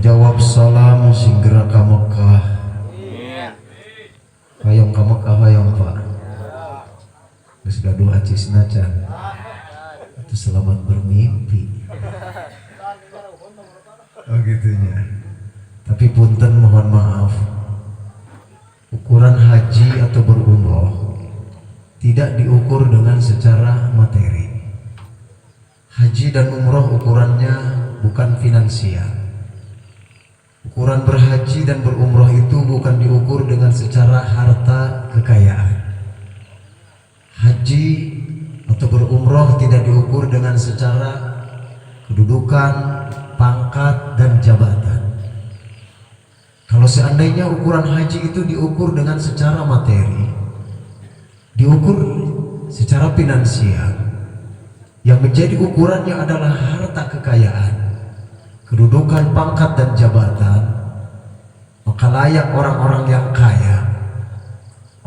jawab salam singgera ka Mekah. Hayong ka Mekah hayong Pak. Geus gaduh acisna can. Itu selamat bermimpi. Oh gitunya. Tapi punten mohon maaf. Ukuran haji atau berumroh tidak diukur dengan secara materi. Haji dan umroh ukurannya bukan finansial. Ukuran berhaji dan berumroh itu bukan diukur dengan secara harta kekayaan. Haji atau berumroh tidak diukur dengan secara kedudukan, pangkat, dan jabatan. Kalau seandainya ukuran haji itu diukur dengan secara materi, diukur secara finansial, yang menjadi ukurannya adalah harta kekayaan, kedudukan, pangkat, dan jabatan, maka layak orang-orang yang kaya,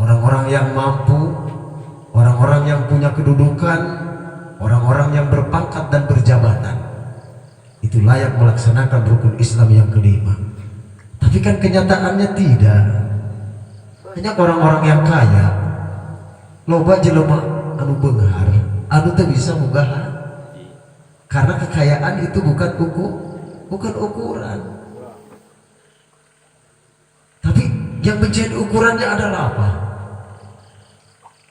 orang-orang yang mampu, orang-orang yang punya kedudukan, orang-orang yang berpangkat dan berjabatan, itu layak melaksanakan rukun Islam yang kelima. Tapi kan kenyataannya tidak. Banyak orang-orang yang kaya, loba jelema anu beunghar, anu teu bisa mugahan. Karena kekayaan itu bukan ukuran. Tapi yang menjadi ukurannya adalah apa?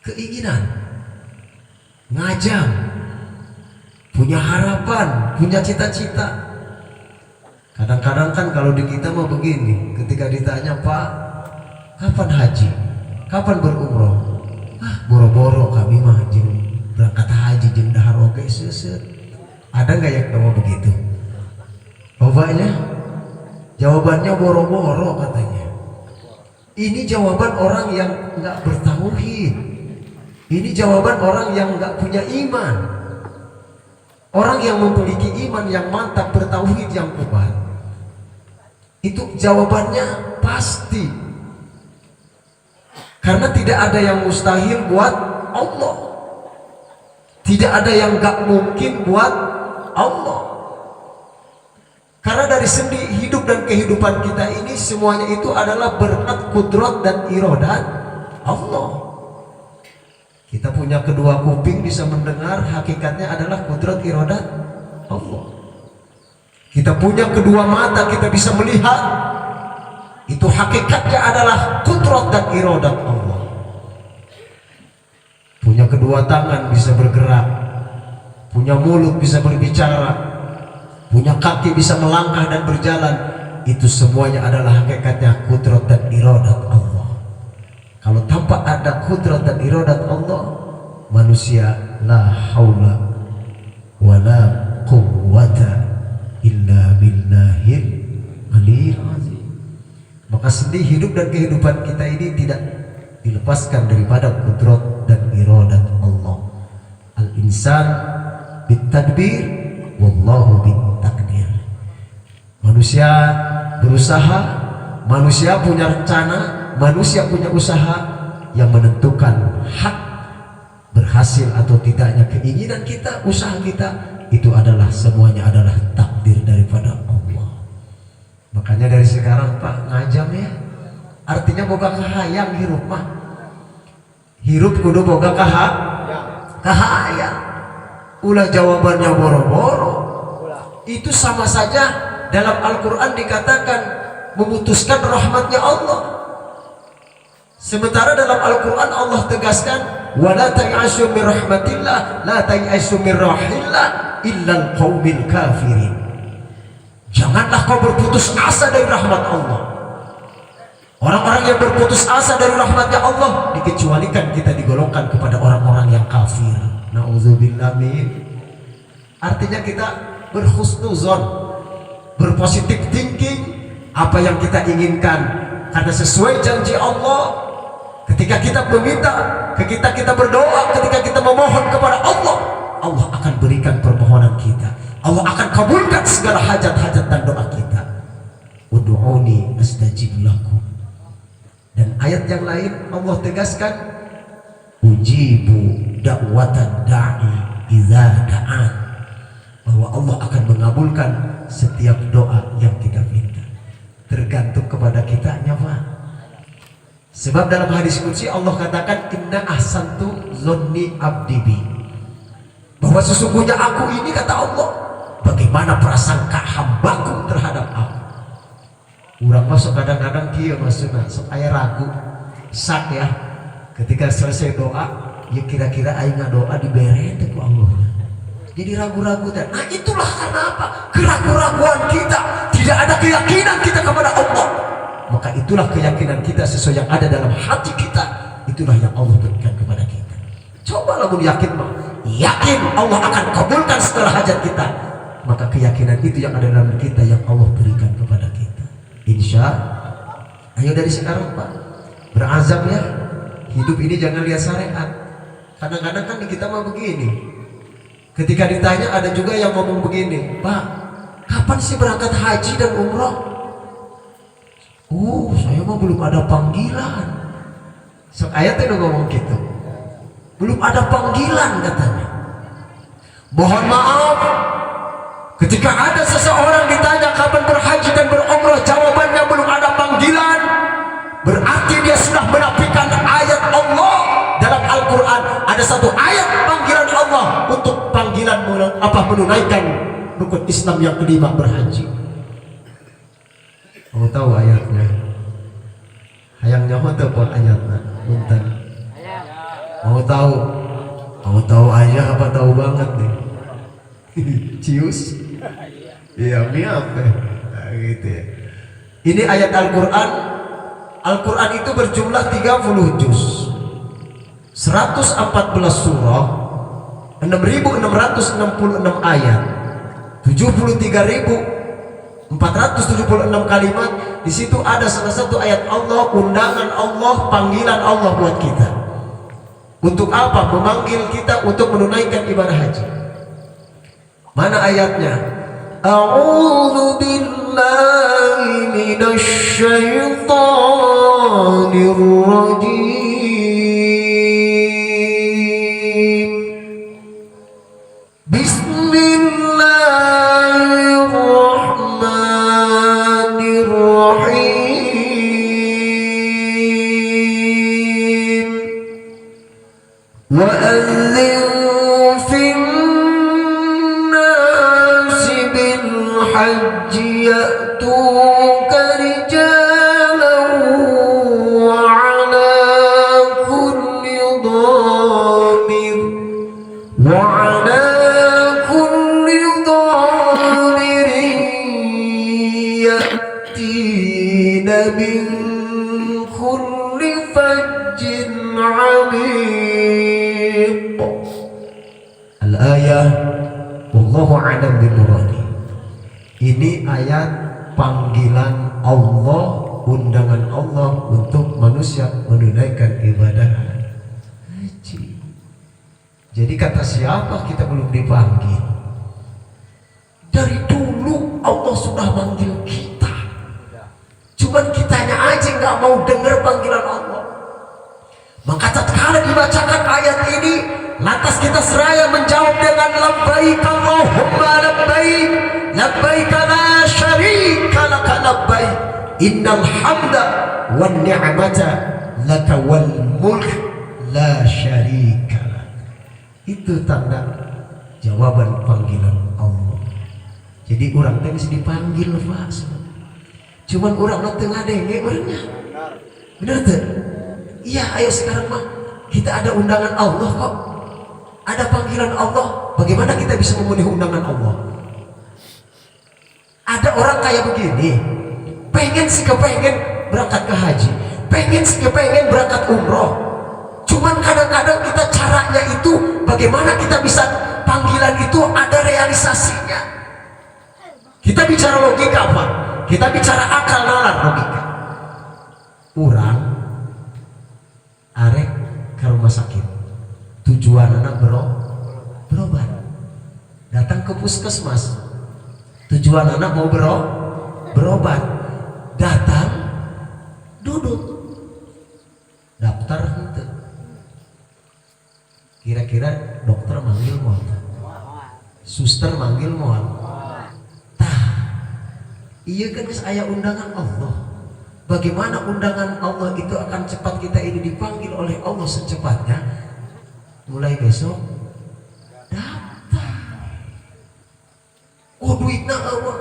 Keinginan, ngajam, punya harapan, punya cita-cita. Kadang-kadang kan kalau di kita mah begini, ketika ditanya, Pak, kapan haji? Kapan berumroh? Ah, boro-boro kami mah jeung berangkat haji jeung dahar oge seuseut. Ada nggak yang tahu begitu? Bapaknya jawabannya boro-boro katanya. Ini jawaban orang yang nggak bertauhid. Ini jawaban orang yang nggak punya iman. Orang yang memiliki iman yang mantap, bertauhid yang kuat, itu jawabannya pasti. Karena tidak ada yang mustahil buat Allah. Tidak ada yang gak mungkin buat Allah. Karena dari sendi hidup dan kehidupan kita ini semuanya itu adalah berkat kudrat dan iradat Allah. Kita punya kedua kuping bisa mendengar, hakikatnya adalah kudrat iradat Allah. Kita punya kedua mata, kita bisa melihat, itu hakikatnya adalah kudrat dan iradat Allah. Punya kedua tangan bisa bergerak, punya mulut bisa berbicara, punya kaki bisa melangkah dan berjalan. Itu semuanya adalah hakikatnya kudrat dan iradat Allah. Kalau tanpa ada kudrat dan iradat Allah, manusia la haula wala quwwata illa billahil aliyil azim. Maka sedih hidup dan kehidupan kita ini tidak dilepaskan daripada kudrat dan iradat Allah. Al-insan bitadbir wallahu bitakdir. Manusia berusaha, manusia punya rencana, manusia punya usaha. Yang menentukan hak berhasil atau tidaknya keinginan kita, usaha kita, itu adalah semuanya adalah takdir daripada Allah. Makanya dari sekarang Pak ngajam ya, artinya boga kahayang hirup mah. Hirup kudu boga kahayang. Ulah jawabannya boro-boro. Itu sama saja dalam Al-Quran dikatakan memutuskan rahmatnya Allah. Sementara dalam Al-Quran Allah tegaskan, wala ta'asu min rahmatillah, la ta'asu min rahillah illal qaumil kafirin. Janganlah kau berputus asa dari rahmat Allah. Orang-orang yang berputus asa dari rahmatnya Allah dikecualikan kita digolongkan kepada orang-orang yang kafir. Nauzubillah min. Artinya kita berhusnuzon, berpositif thinking, apa yang kita inginkan karena sesuai janji Allah. Ketika kita meminta, ketika kita berdoa, ketika kita memohon kepada Allah, Allah akan berikan permohonan kita. Allah akan kabulkan segala hajat-hajat dan doa kita. Ud'uni astajib lakum. Dan ayat yang lain Allah tegaskan, ujibu da'watan da'i idza da'an, bahwa Allah akan mengabulkan setiap doa yang kita minta. tergantung kepada kitanya Pak. Sebab dalam hadis qudsi Allah katakan inna ahsantu zonni abdi bi, bahwa sesungguhnya aku ini, kata Allah, bagaimana prasangka hambaku terhadap aku. Urang masuk kadang-kadang kia maksudnya sok aya ragu sak ya, ketika selesai doa ya kira-kira aing doa dibere teh ku Allah, jadi ragu-ragu. Nah itulah karena apa? Keraguan-raguan kita, tidak ada keyakinan kita kepada Allah. Maka itulah keyakinan kita sesuai yang ada dalam hati kita, itulah yang Allah berikan kepada kita. Coba lamun yakin mah, yakin Allah akan kabulkan setelah hajat kita, maka keyakinan itu yang ada dalam kita yang Allah berikan kepada kita. Insya ayo dari sekarang Pak berazam ya, hidup ini jangan lihat syariat. Kadang-kadang kan kita mah begini, ketika ditanya ada juga yang ngomong begini, Pak kapan sih berangkat haji dan umroh? Saya mah belum ada panggilan. Ayatnya udah ngomong gitu, belum ada panggilan katanya. Mohon maaf, ketika ada seseorang ditanya kapan berhaji dan berumrah, jawabannya belum ada panggilan, berarti dia sudah menafikan ayat Allah. Dalam Al-Quran ada satu ayat panggilan Allah untuk panggilan menunaikan rukun Islam yang kelima, berhaji. Mau tahu ayatnya? Hayang nyaho teu po ayatna? Punten. Mau tahu? Mau tahu aja apa tahu banget nih? Cius? Iya, miap gitu ya. Ini ayat Al-Quran. Al-Quran itu berjumlah 30 juz, 114 surah, 6.666 ayat, 73.476 kalimat. Di situ ada salah satu ayat Allah, undangan Allah, panggilan Allah buat kita. Untuk apa? Memanggil kita untuk menunaikan ibadah haji. Mana ayatnya? A'udzu billahi minasy syaithanir rajim. Bismillahirrahmanirrahim. Wa'adzin fil الحج يأتوك رجالا وعلى كل ضامر يأتين من كل فج عميق. Al-ayah wallahu a'lam bimuradi. Ini ayat panggilan Allah, undangan Allah untuk manusia menunaikan ibadah haji. Jadi kata siapa kita belum dipanggil? Dari dulu Allah sudah manggil kita, cuman kitanya aja nggak mau dengar panggilan Allah. Maka tatkala dibacakan ayat ini, lantas kita seraya menjawab dengan labbaik Allahumma labbaik, labbaik la syarika laka labbaik, innal hamda wan ni'mata laka wal mulk la syarika lak. Itu tanda jawaban panggilan Allah. Jadi orang teh mesti dipanggil Pak. Cuman orang teh ngadenge orangnya. Benar tuh? Iya, ayo sekarang mah kita ada undangan Allah kok. Ada panggilan Allah. Bagaimana kita bisa memenuhi undangan Allah? Ada orang kayak begini, pengen sih kepengen berangkat ke haji, pengen sih kepengen berangkat umroh. Cuman kadang-kadang kita caranya itu, bagaimana kita bisa panggilan itu ada realisasinya. Kita bicara logika Pak, kita bicara akal nalar logika. Orang arek ke rumah sakit, tujuan anak berobat, datang ke puskesmas, tujuan anak mau berobat, datang duduk daftar gitu. Kira-kira dokter manggil mau, suster manggil mau, tah Iya kan saya undangan Allah. Bagaimana undangan Allah itu akan cepat kita ini dipanggil oleh Allah secepatnya? Mulai besok datang. Oh duitnya Allah.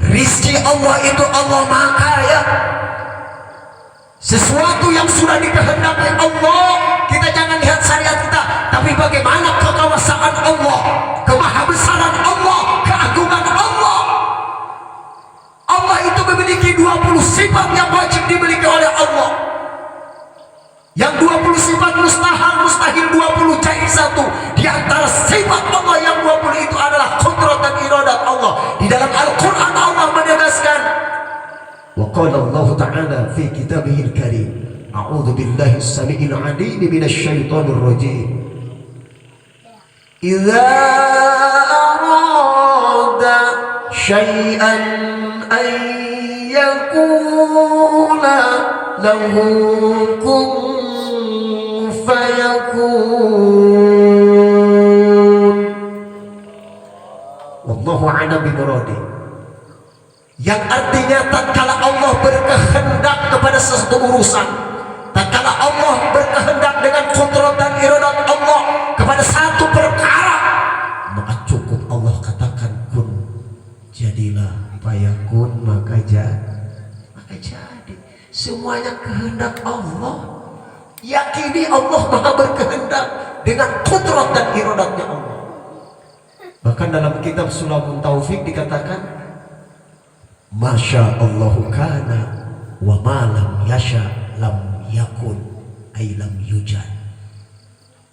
Rizki Allah itu Allah Maha Kaya. Sesuatu yang sudah dikehendaki Allah, kita jangan lihat syariat kita, tapi bagaimana kekuasaan Allah, kemahabesaran Allah, keagungan Allah. Allah itu memiliki 20 sifat yang wajib dimiliki oleh Allah. Yang 20 sifat mustahil 20 jahit satu. Di antara sifat Allah yang 20 itu adalah qudrat dan iradat Allah. Di dalam Al-Quran Allah menegaskan, wa qala Allah Ta'ala fi kitabihil karim, a'udzu billahi as-sami'il 'alim minasy syaithanir rajim. Idza arada syai'an an yakuna lahu kun fayakun. Wallahu a'lam bimuradi. Yang artinya tatkala Allah berkehendak kepada sesuatu urusan, tatkala Allah berkehendak dengan kontrol dan iradat Allah kepada satu perkara, maka cukup Allah katakan kun, jadilah, fayakun, maka jadi. Semuanya kehendak Allah. Yakini Allah Maha berkehendak dengan kontrol dan iradatnya Allah. Bahkan dalam kitab Sulamun Taufik dikatakan, Masya Allahu kana wa ma lam yasha lam yakun ay lam yujad.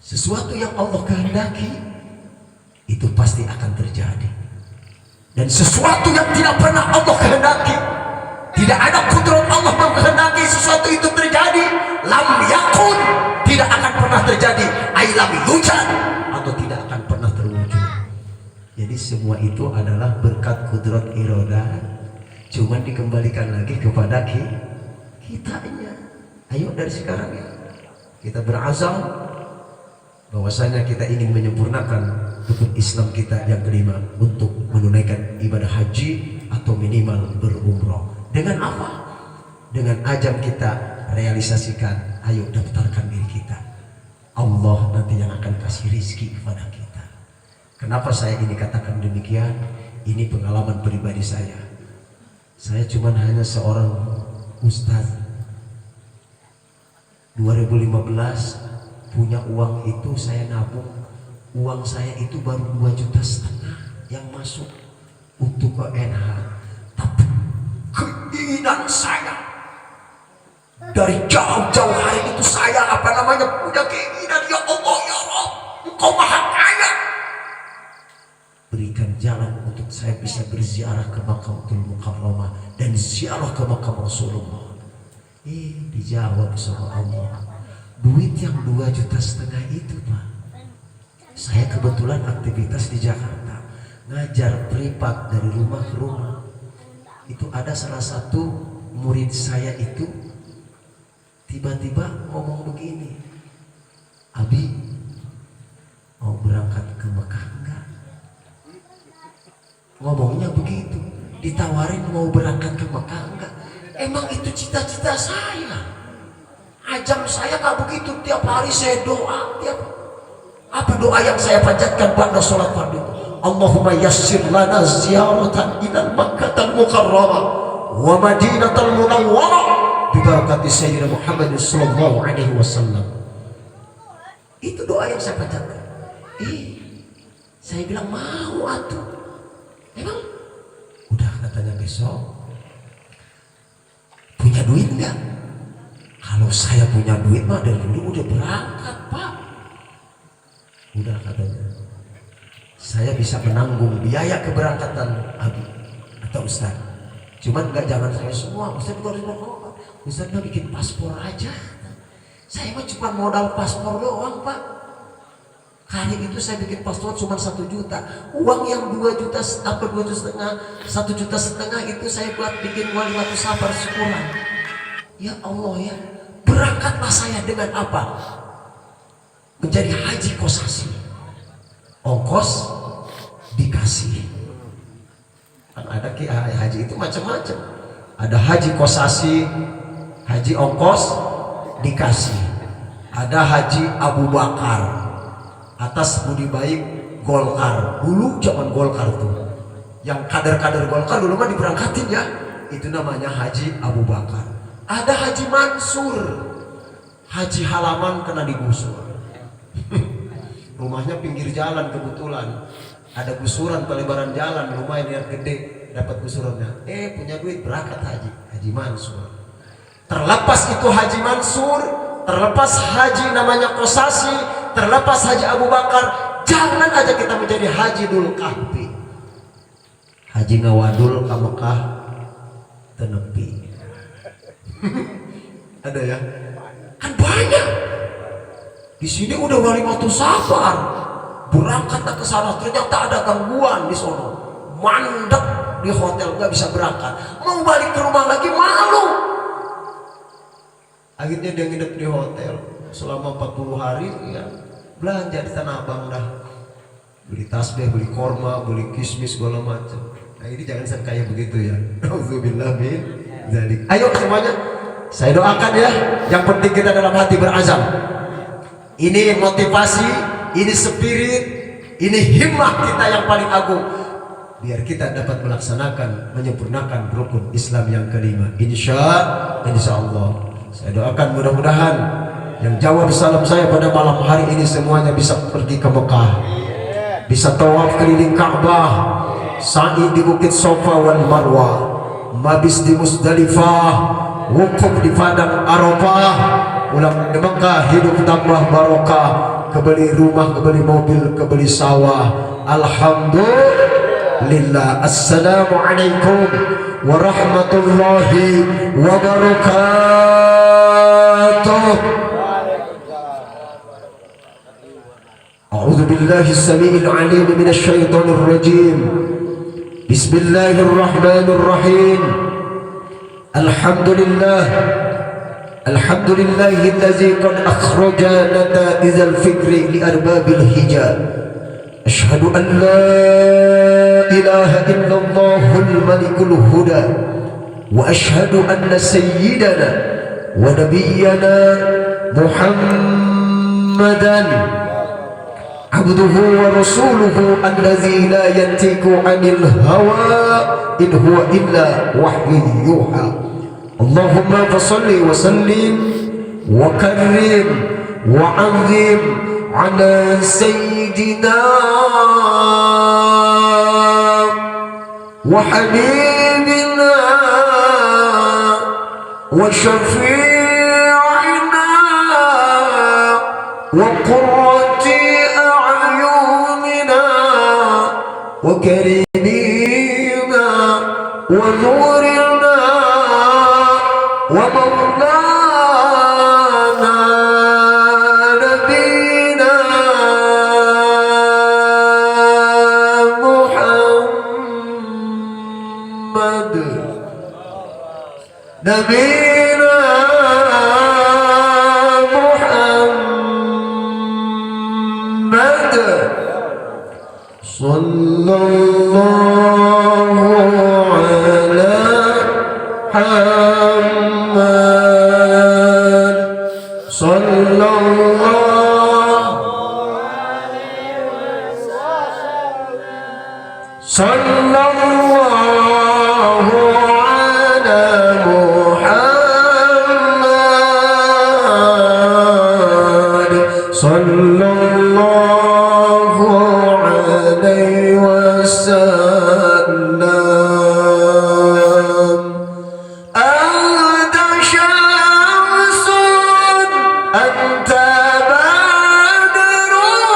Sesuatu yang Allah kehendaki itu pasti akan terjadi. Dan sesuatu yang tidak pernah Allah kehendaki, tidak ada kudrat Allah menghendaki sesuatu itu terjadi, lam yakun, tidak akan pernah terjadi, ay lam yujad, atau tidak akan pernah terwujud. Jadi semua itu adalah berkat kudrat iradah. Cuman dikembalikan lagi kepada kitanya. Ayo dari sekarang ya, kita berazam bahwasanya kita ingin menyempurnakan rukun Islam kita yang kelima untuk menunaikan ibadah haji atau minimal berumroh. Dengan apa? Dengan ajam kita realisasikan. Ayo daftarkan diri kita. Allah nanti yang akan kasih rizki kepada kita. Kenapa saya ini katakan demikian? Ini pengalaman pribadi saya. Saya cuman hanya seorang ustaz. 2015 punya uang itu saya nabung. Uang saya itu baru 2,5 juta yang masuk untuk ke NH. Tapi keinginan saya dari jauh-jauh hari itu, saya punya keinginan, ya Allah ya Rabb, Engkau Maha Kaya, berikan jalan untuk saya bisa berziarah ke Makkahul Mukarramah dan ziarah ke makam Rasulullah. Dijawab sama Allah, duit yang 2,5 juta itu Pak, saya kebetulan aktivitas di Jakarta, ngajar privat dari rumah ke rumah. Itu ada salah satu murid saya itu tiba-tiba ngomong begini, Abi mau berangkat ke Mekah enggak? Ngomongnya begitu, ditawarin mau berangkat ke Mekah enggak? Emang itu cita-cita saya. Ajam saya nggak begitu, tiap hari saya doa. Apa doa yang saya panjatkan pada sholat fardu? Allahumma yassir lana ziyaratan ilal Makkahul Mukarramah wa Madinatul Munawwarah bi barakati Sayyidina Muhammad sallallahu alaihi wasallam. Itu doa yang saya panjatkan. Saya bilang mau atuh. Emang udah katanya besok punya duit enggak? Kalau saya punya duit mah dari dulu udah berangkat Pak. Udah katanya, saya bisa menanggung biaya keberangkatan Abi atau Ustaz. Cuman enggak, jangan saya semua. Ustaz juga harus berkorban. Ustaz mah bikin paspor aja. Saya mah cuma modal paspor doang Pak. Kali itu saya bikin paspor cuma 1 juta. Uang yang 2 juta apa 2 juta setengah, 1,5 juta itu saya buat bikin wali watu sabar syukuran. Ya Allah ya, berangkatlah saya dengan apa? Menjadi haji kosasi. Ongkos dikasih. Kan ada haji itu macam-macam. Ada haji kosasi, haji ongkos dikasih. Ada haji Abu Bakar atas budi baik Golkar. Dulu zaman Golkar tuh, yang kader-kader Golkar dulu mah diberangkatin ya, itu namanya haji Abu Bakar. Ada haji Mansur, haji halaman kena digusur. Rumahnya pinggir jalan, kebetulan ada gusuran pelebaran jalan, lumayan yang gede, dapat gusurannya. Punya duit berangkat haji Mansur. Terlepas itu haji Mansur, terlepas haji namanya kosasi, terlepas haji Abu Bakar, jangan aja kita menjadi haji dul kahfi. Haji ngawadul ka Mekah tenepi. Ada ya? Kan banyak. Di sini udah wali waktu safar, berangkat ke sana, ternyata ada gangguan di sono, mandek di hotel, nggak bisa berangkat, mau balik ke rumah lagi malu. Akhirnya dia nginep di hotel selama 40 hari ya, belanja di Tanah Abang dah, beli tasbih, beli korma, beli kismis segala macam. Nah ini jangan kayak begitu ya. Auzubillah min dzalik. Ayo semuanya, saya doakan ya, yang penting kita dalam hati berazam. Ini motivasi, ini spirit, ini himmah kita yang paling agung, biar kita dapat melaksanakan, menyempurnakan rukun Islam yang kelima. Insya Allah. Saya doakan mudah-mudahan yang jawab salam saya pada malam hari ini semuanya bisa pergi ke Mekah, bisa tawaf keliling Ka'bah, sa'i di Bukit Safa wal Marwah, mabis di Musdalifah, wukuf di Padang Arafah, pulang di Mekah hidup tambah barokah, kebeli rumah, kebeli mobil, kebeli sawah. Alhamdulillah. Assalamualaikum warahmatullahi wabarakatuh. A'udzu billahi as-sami'il 'alim minasy syaithanir rajim. Bismillahirrahmanirrahim. Alhamdulillah. Alhamdulillahillazi qad akhraja nata'izal fikri li arbabil hijab. Ashhadu an la ilaha illallahul malikul huda wa ashhadu anna sayyidana wa nabiyyana Muhammadan abduhu wa rasuluhu allazi la yantiqu 'anil hawa in huwa illa wahyun yuha. Allahumma fasalli wa sallim wa karrim wa 'azzim ala sayyidina wa habibina wa syafi'ina wa qurrati a'yunina wa karimina wa nurina wa maulana nabina Muhammad nabina Muhammad sallallahu ala Muhammad sallallahu ala Muhammad sallallahu alaihi wasallam. Anta syamsun anta badrun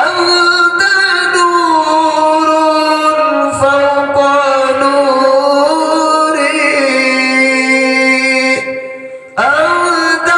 anta nurun fawqa nuri anta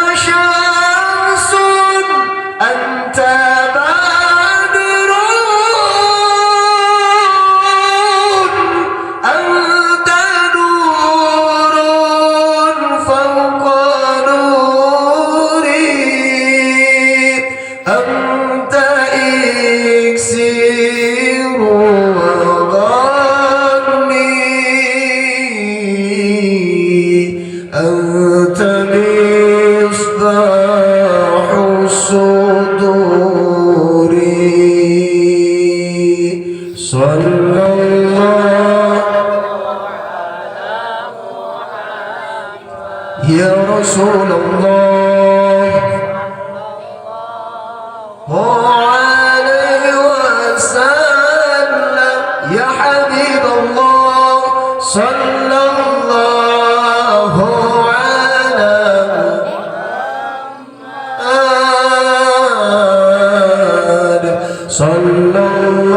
sallallahu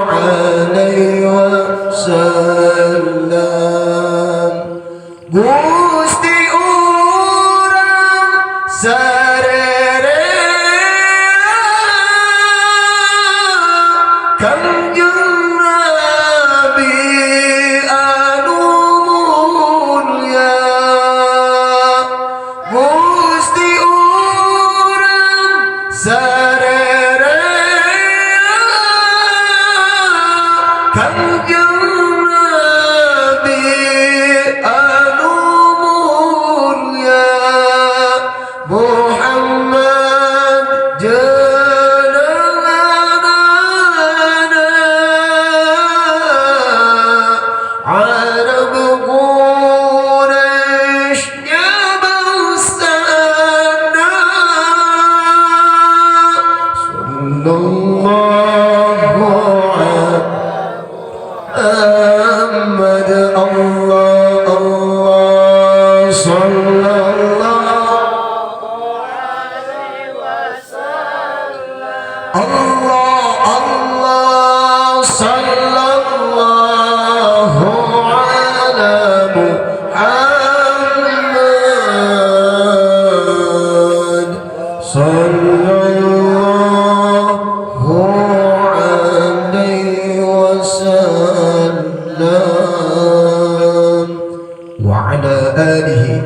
alaihi wasallam. Gusti urang sarere Kanjeng Nabi anu mulya, Gusti urang sarere Kanjeng Nabi anu mulya Muhammad Arab Quraisynya bersana sallallahu Muhammad Allah Allah sallallahu Allah Allah sallallahu ala Muhammad sallallahu alaihi wasallam wa ala alihi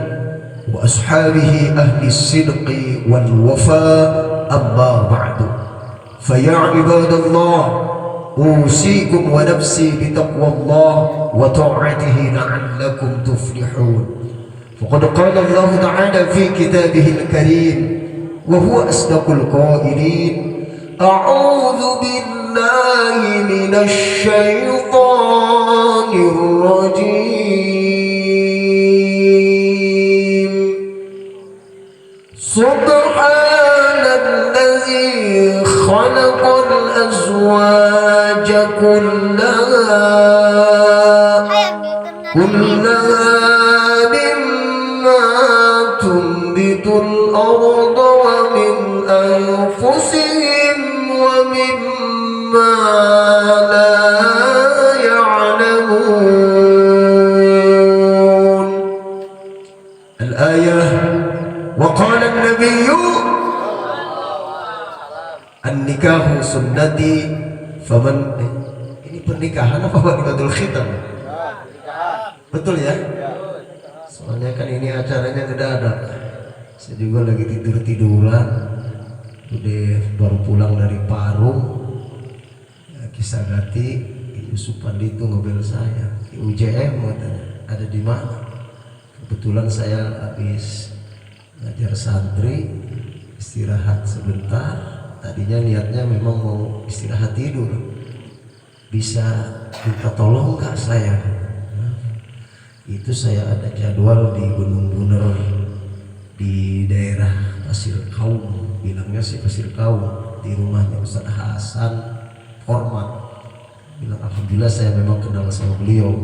wa ashabihi ahli sidqi wal wafa amma ba'du. فيا عباد الله أوصيكم ونفسي بتقوى الله وطاعته لعلكم تفلحون. فقد قال الله تعالى في كتابه الكريم وهو أصدق القائلين أعوذ بالله من الشيطان الرجيم سبحان الذي خلق الأزواج كلها مما تنبت الأرض ومن أنفسهم ومما لا يعلمون. الآية وقال النبي an-nikahu sunnati faman ini pernikahan apa walimatul khitam? Betul ya? Soalnya kan ini acaranya ngedadak. Saya juga lagi tidur-tiduran. Udah baru pulang dari Parung. Ya, Kisah Gati, Ibu Supandi itu ngobel saya. Di UJM katanya. Ada di mana? Kebetulan saya habis ngajar santri, istirahat sebentar. Tadinya niatnya memang mau istirahat tidur, bisa minta tolong nggak saya? Itu saya ada jadwal di Gunung Buner di daerah Pasir Kaum, bilangnya sih Pasir Kaum, di rumahnya Ustaz Hasan Hormat. Bilang alhamdulillah saya memang kenal sama beliau,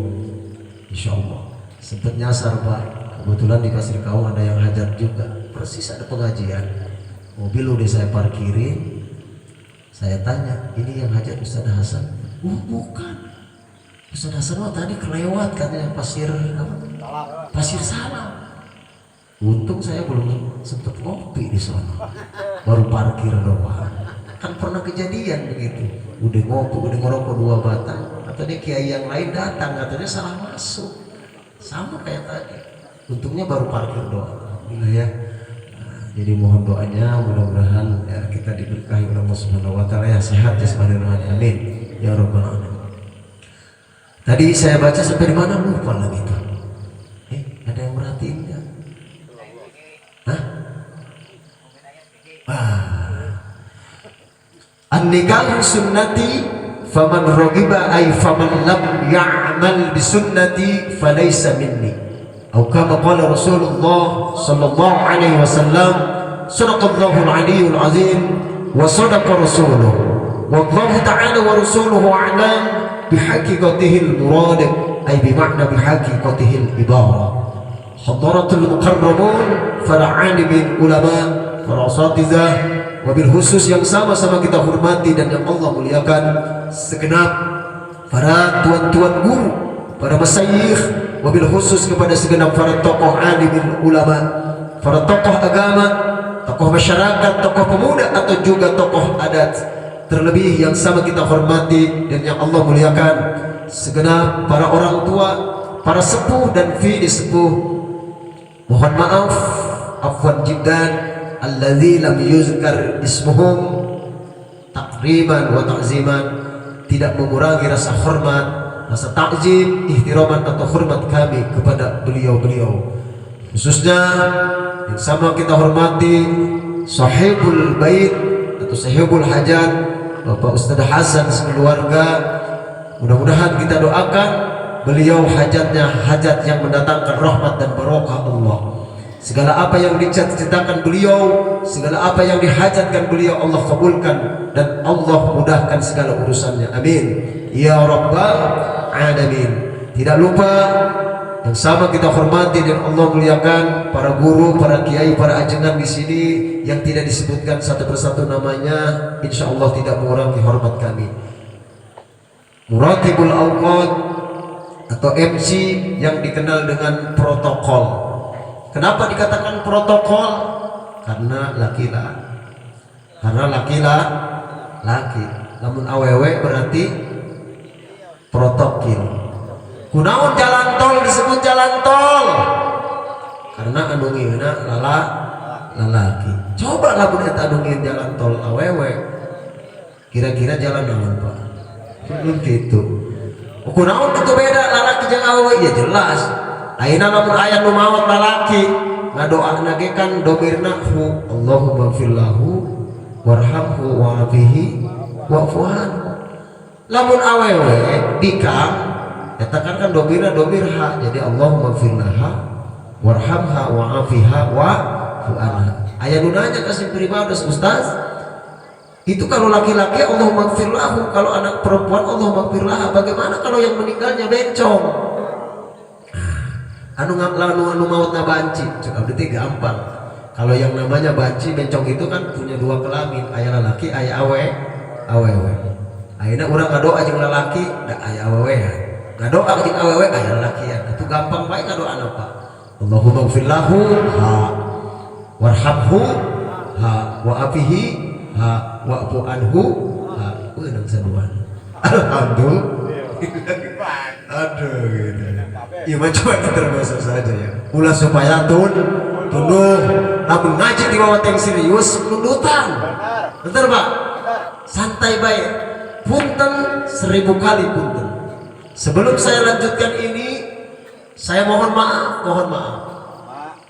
insya Allah. Sempet nyasar Pak, kebetulan di Pasir Kaum ada yang hajat juga, persis ada pengajian. Mobil udah saya parkirin, saya tanya, ini yang hajat Ustaz Hasan? Bukan, Ustaz Hasan tadi kelewat katanya Pasir apa? Pasir Salam. Untung saya belum sempet ngopi di sana, baru parkir doang. Kan pernah kejadian begitu, udah ngopi, udah ngerokok 2 batang, katanya kiai yang lain datang, katanya salah masuk, sama kayak tadi. Untungnya baru parkir doang, alhamdulillah ya. Jadi mohon doanya, mudah-mudahan ya, kita diberkahi oleh Allah Subhanahu wa taala, ya, sehat jasmani rohani, amin ya rabbal alamin. Tadi saya baca sampai di mana lupa lagi itu. Ada yang merhatiin enggak? Hah? An-nikahu sunnati faman raghiba ay faman lam ya'mal bi sunnati falaysa minni. أو كما قال رسول الله صلى الله عليه وسلم صدق الله العلي العظيم وصدق رسوله والله تعالى ورسوله أعلم بحقيقته المراد أي بمعنى بحقيقته العبارة. حضرة المقربون فالعالمين العلماء فالأساتذة wabil khusus yang sama-sama kita hormati dan yang Allah muliakan segenap para tuan-tuan guru, para masyayikh, wabil khusus kepada segenap para tokoh alimin ulama, para tokoh agama, tokoh masyarakat, tokoh pemuda atau juga tokoh adat, terlebih yang sama kita hormati dan yang Allah muliakan segenap para orang tua, para sepuh dan fidi sepuh. Mohon maaf, afwan jiddan, alladzi lam yuzkar ismuhum takriman wa ta'ziman, tidak mengurangi rasa hormat, rasa takzim, ihtiraman atau hormat kami kepada beliau-beliau. Khususnya yang sama kita hormati sahibul bait atau sahibul hajat, Bapak Ustaz Hasan sekeluarga. Mudah-mudahan kita doakan beliau hajatnya hajat yang mendatangkan rahmat dan barokah Allah. Segala apa yang dicita-citakan beliau, segala apa yang dihajatkan beliau, Allah kabulkan dan Allah mudahkan segala urusannya. Amin ya rabbal alamin. Tidak lupa yang sama kita hormati dan Allah muliakan para guru, para kiai, para ajengan di sini yang tidak disebutkan satu persatu namanya, insya Allah tidak mengurangi hormat kami. Muratibul Awqad atau MC yang dikenal dengan protokol. Kenapa dikatakan protokol? Karena laki. Namun awewe berarti protokil. Kunaon jalan tol disebut jalan tol? Karena anu ngieuna lalaki. Coba lamun eta anu ngieun jalan tol awewe. Kira-kira jalan naon, Pak? Belum gitu. Kunaon kitu beda lalaki jeung awewe? Ya jelas. Ayeuna lamun aya nu maot lalaki, ngadoana ge kan domirna hu, Allahumma firlahu warhamhu wa'afihi wa'fu anhu. Lamun awewe dikang eta kan domirna domir ha, jadi Allahumma firlaha warhamha wa'afiha wa'fu anha. Aya nu nanya ka pribados Ustaz, itu kalau laki-laki Allahumma firlahu, kalau anak perempuan Allahumma firlaha, bagaimana kalau yang meninggalnya bencong? Anu mautna banci, cekap detik gampang. Kalau yang namanya banci bencong itu kan punya dua kelamin, aya lalaki, aya awewe. Ayeuna urang ngadoa jeung lalaki, da aya awewe. Ngadoa jeung awewe aya lalaki ya. Itu gampang bae ngadoana Pak. Allahumma ighfir lahu ha warhamhu ha wa'afihi ha wa'fu anhu ha. Beunang saduan. Alhamdulillah. Aduh gitu. Ya coba kita terbiasa saja ya. Ulah supaya tunduk. Namun ngaji di bawah yang serius nundutan. Betul Pak? Santai baik. Punten 1000 kali punten. Sebelum saya lanjutkan ini, saya mohon maaf.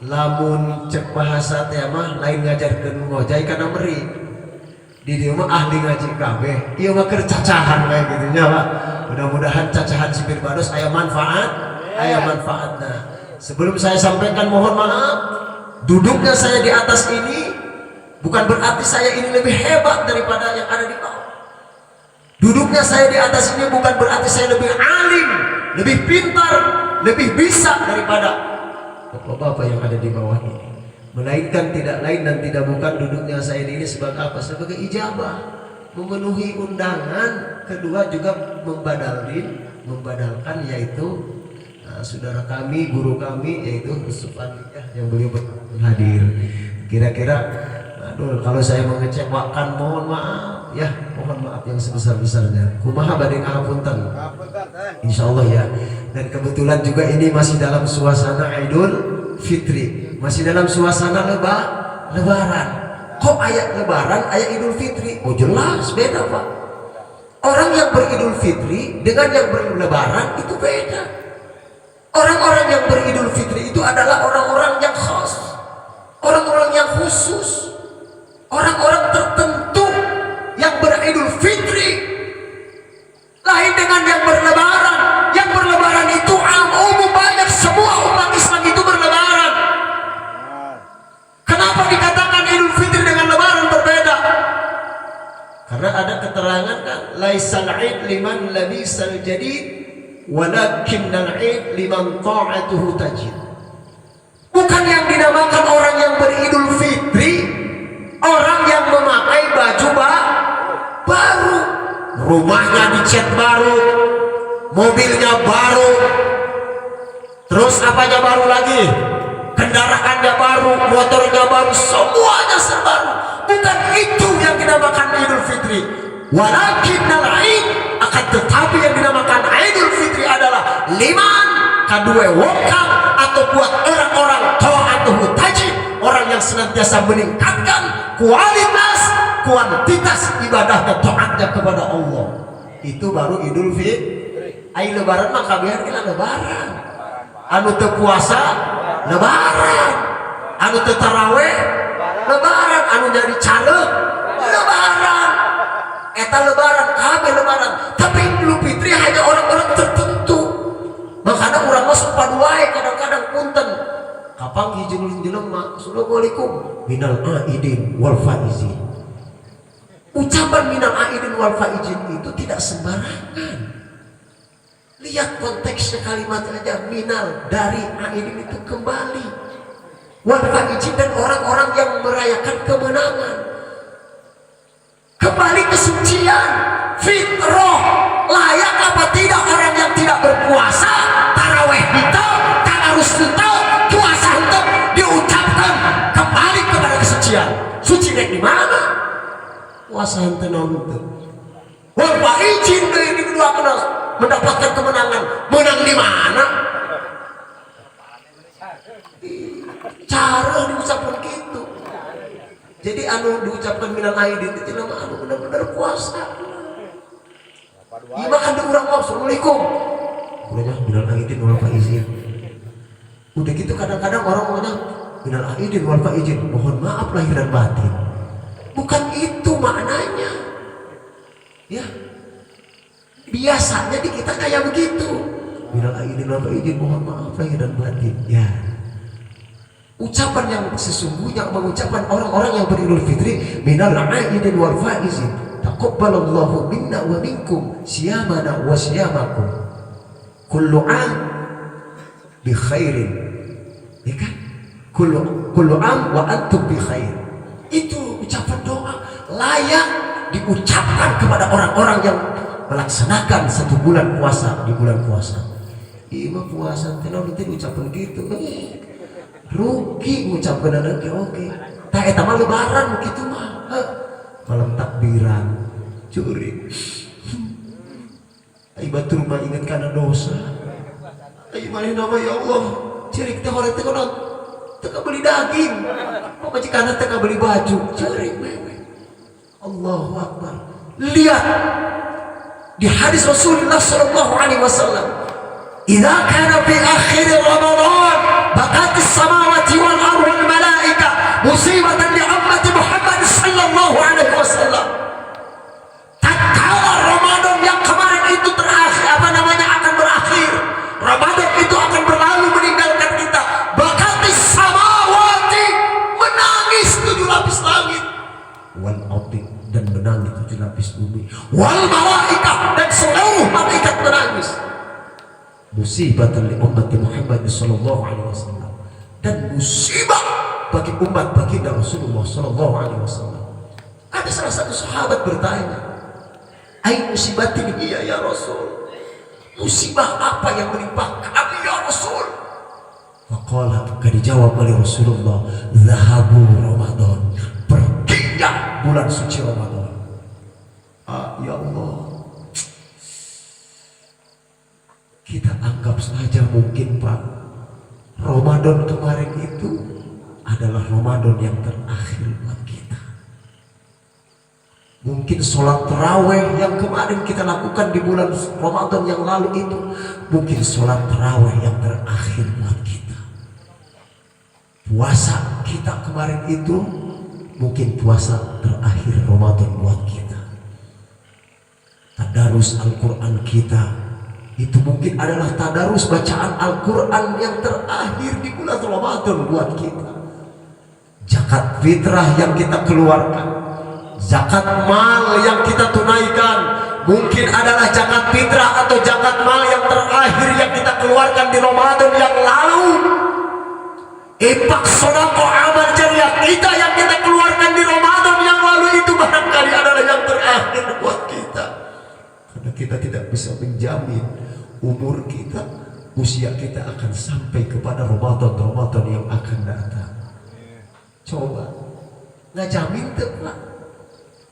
Lamun cek bahasa teh mah lain ngajarkeun ngojai kana meri. Di dieu mah ahli ngaji kabeh. Ieu mah keur cacahan kayak gitu nya Pak. Mudah-mudahan cacahan si Firdaus aya manfaatnya. Sebelum saya sampaikan mohon maaf, duduknya saya di atas ini bukan berarti saya ini lebih hebat daripada yang ada di bawah. Duduknya saya di atas ini bukan berarti saya lebih alim, lebih pintar, lebih bisa daripada bapak-bapak yang ada di bawah ini. Melainkan tidak lain dan tidak bukan duduknya saya ini sebagai apa? Sebagai ijabah, memenuhi undangan. Kedua juga membadalkan yaitu saudara kami, guru kami yaitu Yusuf Aliyah yang beliau hadir. Kira-kira aduh kalau saya mengecewakan mohon maaf ya, mohon maaf yang sebesar-besarnya. Kumaha bade ngapunten. Insyaallah ya. Dan kebetulan juga ini masih dalam suasana Idul Fitri, masih dalam suasana lebaran. Kok ayat lebaran, ayat Idul Fitri? Oh jelas beda Pak. Orang yang beridul fitri dengan yang berlebaran itu beda. Orang-orang yang beridul fitri itu adalah orang-orang yang khas, orang-orang yang khusus, orang-orang tertentu yang beridul fitri. Lain dengan yang berlebaran. Yang berlebaran itu umum, banyak, semua umat Islam itu berlebaran. Kenapa dikatakan Idul Fitri dengan lebaran berbeda? Karena ada keterangan kan, laisal id liman labisal jadid walakinnal id liman ta'atuhu tajid. Bukan yang dinamakan orang yang beridul fitri orang yang memakai rumahnya dicat baru, mobilnya baru, terus apanya baru lagi, kendaraannya baru, motornya baru, semuanya serbaru. Bukan itu yang dinamakan Idul Fitri. Walakinnal Aid, akan tetapi yang dinamakan Idul Fitri adalah liman kadue wongkang, atau buat orang-orang ta'atuhu tajib, orang yang senantiasa meningkatkan kualitas kuantitas ibadahnya, taatnya kepada Allah. Itu baru Idul Fitri. Ai lebaran mah kabehan kita lebaran. Anu teu puasa lebaran, anu teu taraweh lebaran, anu jadi caleg lebaran. Eta lebaran, kabeh lebaran. Tapi Idul Fitri hanya orang-orang tertentu. Makanya orang masuk paduai kadang-kadang punten. Kapang hijau jelema, assalamualaikum minal aidin wal faizin. Ucapan minal aidin wal faizin itu tidak sembarangan. Lihat konteksnya kalimat aja, minal dari aidin itu kembali, wal faizin dan orang-orang yang merayakan kemenangan. Kembali kesucian, fitrah. Layak apa tidak orang yang tidak berpuasa, taraweh itu, tadarus itu, puasa itu diucapkan kembali kepada kesucian. Suci rek di mana? Puasa itu nonton. Wal faizin ini kedua kenal mendapatkan kemenangan. Menang di mana? Cara diucapkan gitu. Jadi anu diucapkan minal aidin itu nama anu benar-benar puasa. Ima ada orang mau assalamualaikum. Mulanya minal aidin wal faizin. Udah gitu kadang-kadang orang ngomongnya minal aidin wal faizin, mohon maaf lahir dan batin. Bukan itu maknanya. Ya. Biasanya di kita kayak begitu. Minal aidin wal faizin, mohon maaf lahir dan batin. Ya. Ucapan yang sesungguhnya mengucapkan orang-orang yang beridul fitri, minal aidin wal faizin, taqabbalallahu minna wa minkum siyamana wa siyamakum kullu am bi khairin. Ya kan? Kullu am wa antum bi khair. Itu ucapan doa layak diucapkan kepada orang-orang yang melaksanakan satu bulan puasa di bulan puasa. Ima puasa tenang itu ucapan gitu. Rugi ngucapkeun anak oke. Tah eta mah lebaran kitu mah. Malam takbiran curi. Ai batur mah inget kana dosa. Ai maneh nama ya Allah, cirik teh horeng teh kana teu beli daging. Pamajikana teh beli baju, cirik mewe. Allahu Akbar. Lihat di hadis Rasulullah sallallahu alaihi wasallam, "Idza kana fi akhir Ramadan bakat as-samawati wal ardi wal malaika musibatan li ummati Muhammad sallallahu alaihi wasallam." Tatkala Ramadan yang kemarin itu terakhir, akan berakhir, Ramadan itu akan berlalu meninggalkan kita, bakat as-samawati, menangis 7 lapis langit, wal ardi, dan menangis 7 lapis bumi, wal malaika, dan seluruh malaikat menangis. Musibatan li ummati Muhammad sallallahu alaihi wasallam, dan musibah bagi umat baginda Rasulullah sallallahu alaihi wasallam. Ada salah satu sahabat bertanya, "Ai musibatin hiya ya Rasul?" Musibah apa yang menimpa kami ya Rasul? Faqala, maka dijawab oleh Rasulullah, "Zahabu Ramadan." Perginya bulan suci Ramadan. Ya Allah, kita anggap saja mungkin Pak, Ramadan kemarin itu adalah Ramadan yang terakhir buat kita. Mungkin sholat taraweh yang kemarin kita lakukan di bulan Ramadan yang lalu itu, mungkin sholat taraweh yang terakhir buat kita. Puasa kita kemarin itu mungkin puasa terakhir Ramadan buat kita. Tadarus Al-Quran kita itu mungkin adalah tadarus bacaan Al-Quran yang terakhir di bulan Ramadan buat kita. Zakat fitrah yang kita keluarkan, zakat mal yang kita tunaikan, mungkin adalah zakat fitrah atau zakat mal yang terakhir yang kita keluarkan di Ramadan yang lalu. Infak sedekah amal jariah kita yang kita keluarkan di Ramadan yang lalu itu barangkali adalah yang terakhir buat kita. kita tidak bisa menjamin umur kita, usia kita akan sampai kepada Ramadan yang akan datang. Coba, nggak jamin tuh Pak.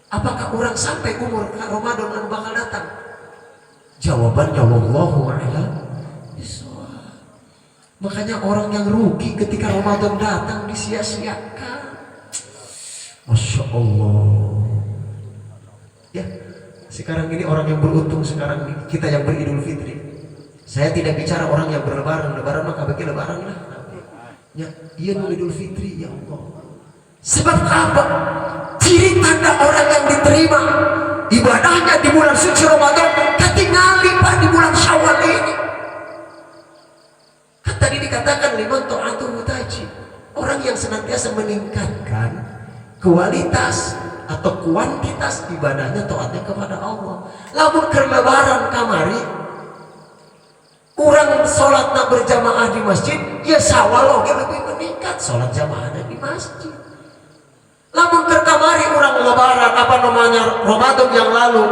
Apakah orang sampai umur Ramadan yang bakal datang? Jawabannya wallahu a'lam bishawab. Makanya orang yang rugi ketika Ramadan datang disia-siakan. Masya Allah. Ya, sekarang ini orang yang beruntung sekarang ini, kita yang beridul fitri. Saya tidak bicara orang yang berlebaran maka bagi lebaran lah. Ya, iya idul fitri ya Allah. Sebab apa? Ciri tanda orang yang diterima ibadahnya di bulan suci Ramadan ketinggalan Pak di bulan Syawal ini. Kan tadi dikatakan liman ta'atuhu taji. Orang yang senantiasa meningkatkan kualitas atau kuantitas ibadahnya, taatnya kepada Allah. Lamun ke lebaran kamari orang sholatnya berjamaah di masjid, ya sawal oke lebih meningkat sholat jamaahnya di masjid. Lamun ke kamari orang lebaran Ramadan yang lalu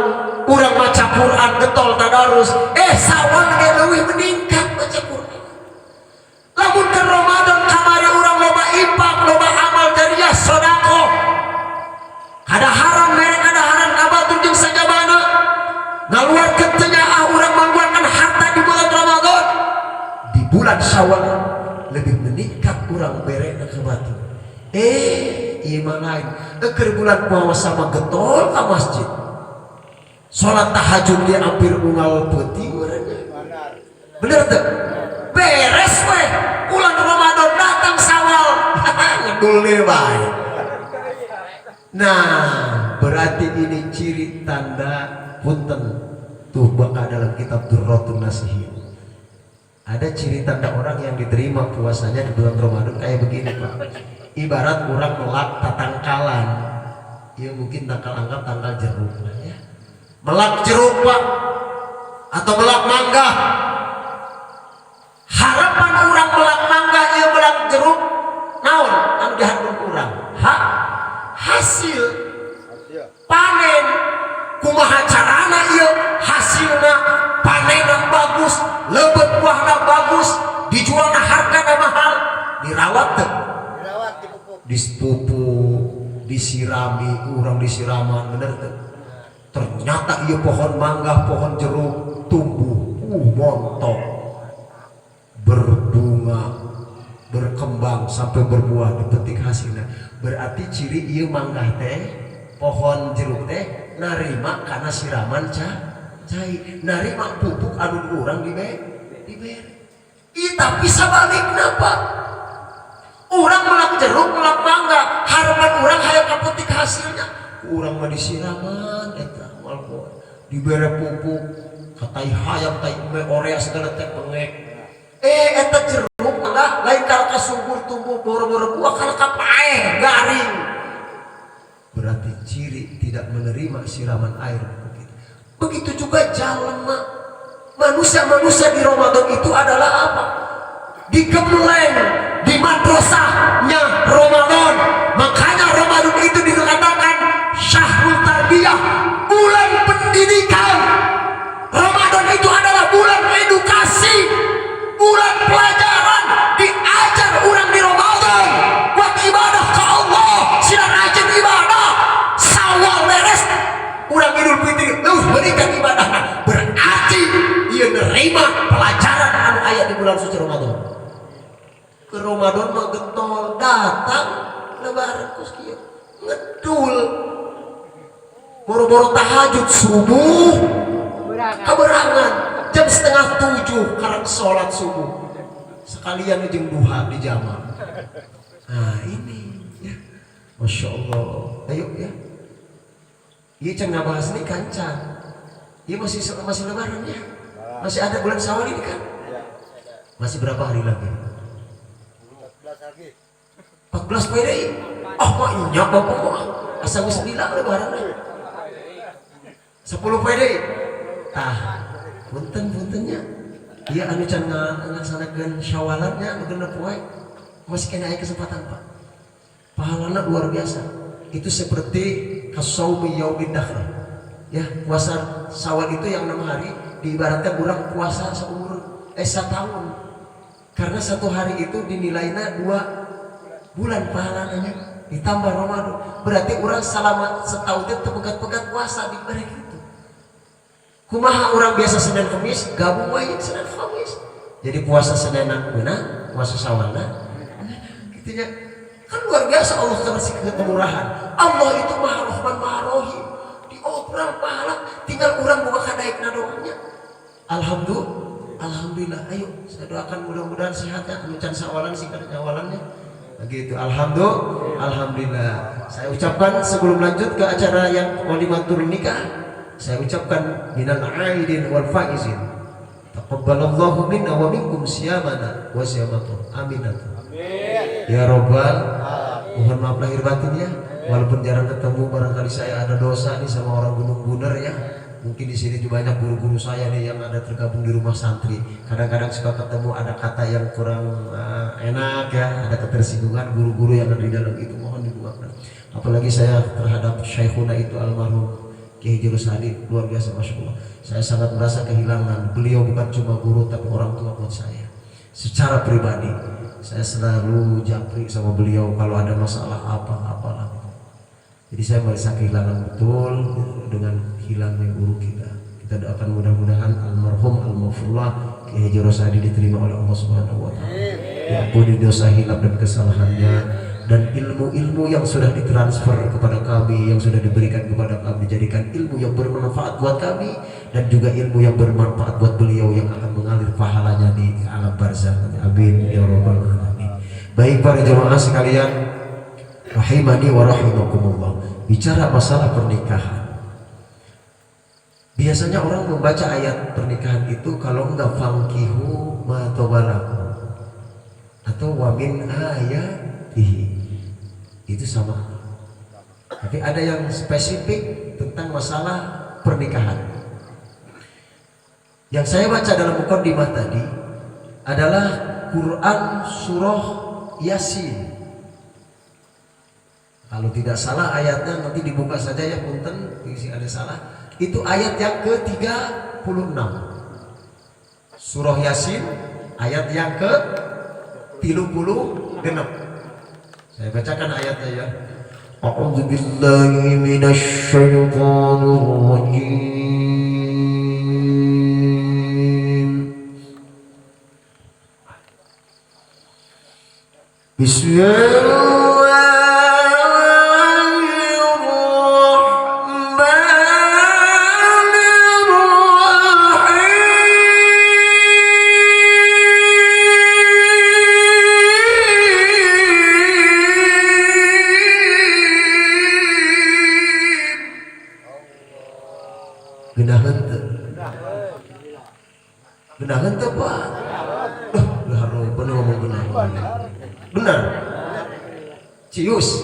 orang baca Quran getol tadarus, sawal oke lebih meningkat baca Quran. Lamun ke Ramadan kamari orang loba infak, loba amal jariah sedekah. Ada haram merek, ada haram abatul jeung sajabana. Ngaluarkeun teh orang mengeluarkan harta di bulan Ramadan. Di bulan Syawal lebih meningkat orang berek ke batu. Ieu mah lain. Keur bulan puasa mah getol ka masjid. Salat tahajud dia hampir unggal peuting urangnya. Bener teu? Beres we. Bulan Ramadan datang Syawal. Ngedul deui bae. Nah, berarti ini ciri tanda punten tuh bakal dalam kitab Durratun Nasihin. Ada ciri tanda orang yang diterima puasanya di bulan Ramadan kayak begini Pak. Ibarat orang melak tatangkalan, ya mungkin tangkal anggap tangkal jeruk lah ya. Melak jeruk Pak, atau melak mangga. Harapan orang melak mangga, ya melak jeruk, naon anu diharapkeun urang. Hasil panen kumaha carana ieu hasilna panenan bagus, lebat buahna bagus, dijualna hargana mahal, dirawat teh, dipupuk, disirami, urang disiraman bener teh. Ternyata ieu pohon mangga, pohon jeruk tumbuh montok, berbunga, berkembang sampai berbuah, dipetik hasilnya. Berarti ciri ieu mangga teh, pohon jeruk teh narima karena siraman cai, narima pupuk anu urang diberi. Tapi sabalikna Pak, urang melak jeruk, melak mangga, harapan urang hayang kapetik hasilnya, urang mah disiraman eta malpoa, diberi pupuk, katai hayam tai orea segala teh pengek. Eta jeruk mangga lain kalau kasubur tumbuh boro-boro buah, kalau kapaeh garing. Berarti ciri tidak menerima siraman air. Begitu juga jalan manusia-manusia di Ramadan itu adalah apa? Digembleng di madrasahnya Ramadan. Makanya Ramadan itu dikatakan syahrul tarbiyah, bulan pendidikan. Ramadan itu adalah bulan edukasi, bulan pelajaran. Diajar orang di Ramadan buat ibadah ke Allah, silang rajin ibadah. Syawal beres, orang Idul Fitri berikan ibadah. Berarti ia menerima pelajaran anu ayat di bulan suci Ramadan. Ke Ramadan mah getol datang lebaran kus kieu ngedul, boro-boro tahajud subuh keberangan jam 6:30 karena sholat subuh sekalian jeung duha di jamaah. Nah ini ya, Masya Allah. Ayo ya, iya ceng nabahas ini kancan. Iya masih lebaran ya, masih ada bulan Syawal ini kan. Masih berapa hari lagi? 14 poe deui. Ah mah nya bapak mah asa geus 9 lebaran deui. 10 poe deui. Punten-puntennya. Iya anu can ngalaksanakeun Syawalannya anu genep poe. Masih kena aya kesempatan Pak. Pahalana luar biasa. Itu seperti kasaumi yaumid dahr. Ya, puasa Syawal itu yang 6 hari diibaratkan kurang puasa seumur 1 tahun. Karena 1 hari itu dinilainya 2 bulan pahalanya. Ditambah Ramadan. Berarti orang selama setahun itu pegat-pegat puasa di bareng itu. Kumaha orang biasa Senin Kamis gabung wae Senin Kamis. Jadi puasa Senin beunang, puasa Syawal gitu ya. Kan luar biasa Allah kasih kemurahan. Allah itu Maha Rahman Maha Rahim. Diobrol pahala tinggal orang buka kadaikna doanya. Alhamdulillah. Ayo saya doakan mudah-mudahan sehat ya. Can sawalan singkat nyawalannya. Begitu. Alhamdulillah. Saya ucapkan sebelum lanjut ke acara yang walimatul nikah, saya ucapkan minal aidin wal faizin. Taqabbalallahu minna wa minkum siyamana wa siyamakum. Amin. Ya Rabbal, mohon maaf lahir batin ya. Walaupun jarang ketemu, barangkali saya ada dosa nih sama orang Gunung Buner ya. Mungkin di sini juga banyak guru-guru saya nih yang ada tergabung di rumah santri. Kadang-kadang suka ketemu ada kata yang kurang enak ya, ada ketersinggungan guru-guru yang ada di dalam itu, mohon dimaafkan. Apalagi saya terhadap Syekhuna itu almarhum Kiai Jurusadi, luar biasa Masya Allah. Saya sangat merasa kehilangan. Beliau bukan cuma guru tapi orang tua buat saya. Secara pribadi saya selalu japri sama beliau kalau ada masalah apalah. Jadi saya merasa kehilangan betul dengan hilangnya guru kita. Kita doakan mudah-mudahan almarhum al-maghfurlah Kiai Jurusadi diterima oleh Allah Subhanahu wa taala. Diampuni dosa hilaf dan kesalahannya, dan ilmu-ilmu yang sudah ditransfer kepada kami, yang sudah diberikan kepada kami, jadikan ilmu yang bermanfaat buat kami dan juga ilmu yang bermanfaat buat beliau yang akan mengalir pahalanya di alam barzakh. Amin ya rabbal alamin. Baik para jemaah sekalian, rahimani wa rahimakumullah. Bicara masalah pernikahan, biasanya orang membaca ayat pernikahan itu kalau enggak fankihu ma tabalakum atau wa min ayatihi, itu sama. Tapi ada yang spesifik tentang masalah pernikahan. Yang saya baca dalam muqaddimah tadi adalah Quran surah Yasin. Kalau tidak salah ayatnya nanti dibuka saja ya punten, isi ada salah. Itu ayat yang ke-36. Surah Yasin ayat yang ke-36. Saya bacakan ayatnya ya. A'udzu billahi minasy syaithanir rajim. Bismillahirrahmanirrahim. Benar teu Pak? Benar bener ngomong benar. Benar. Cius.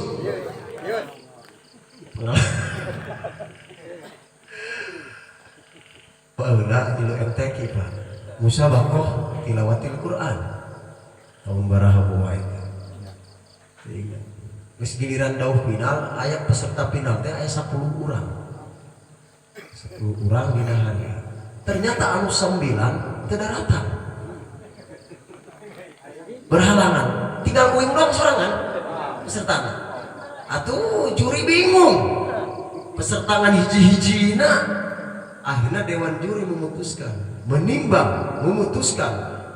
Pak udah ilu MTQ Pak. Musabaqah tilawatil Quran. Tahun baraha bawa itu. Sehingga geus giliran dauh final, aya peserta final teh aya 10 urang. 10 urang dina hari. Ternyata anu 9 teu datang. Berhalangan. Tinggal uing dong sorangan pesertana. Atuh juri bingung. Pesertangan hiji-hijina. Akhirnya dewan juri memutuskan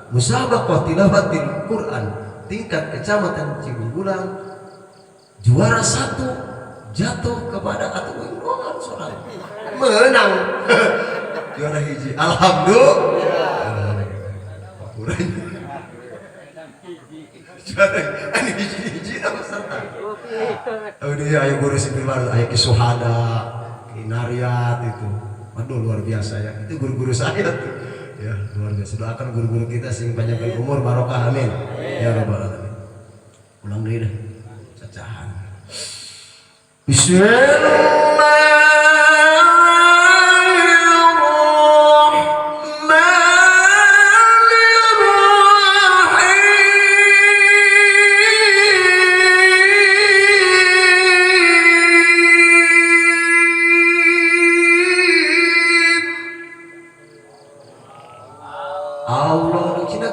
musabaqah tilawatil Quran tingkat kecamatan Cibunggulang, juara 1 jatuh kepada atuh uing dong sorangan. Menang. Juara hiji. Alhamdulillah. Ini hiji peserta. Oh dia ayo guru sipil baru, ayo Kisuhada, Kinariat itu. Waduh luar biasa ya. Itu guru-guru saya tuh. Ya luar biasa. Doakan guru-guru kita sing panjangkan umur barokah amin. Ya rabbal alamin. Ulang deui dah. Cacahan. Bismillah.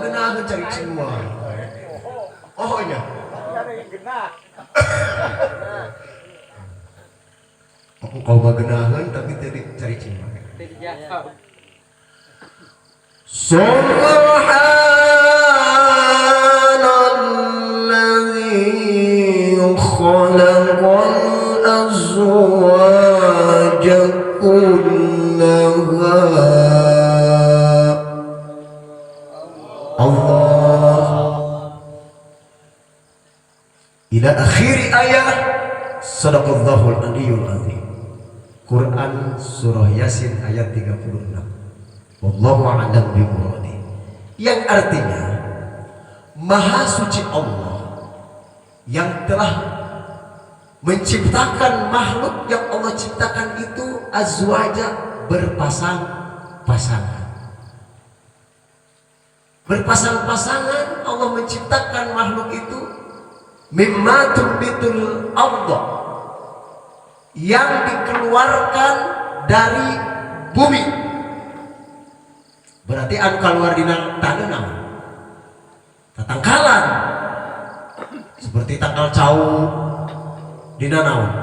genahan cari semua. Oh nya. Kau genahan tapi tadi cari semua. Subhanalladzi khalaqal azwaja kullaha. Allah ila akhir ayat. Sadaqallahul aliyul azim. Quran surah Yasin ayat 36. Wallahu a'lam bimuradi. Yang artinya Maha suci Allah yang telah menciptakan makhluk yang Allah ciptakan itu azwaja, berpasang-pasangan. Berpasang-pasangan Allah menciptakan makhluk itu mimma tumbitul ardh, yang dikeluarkan dari bumi. Berarti anu keluar di tanah naon? Tatangkalan. Seperti tangkal cau di naon?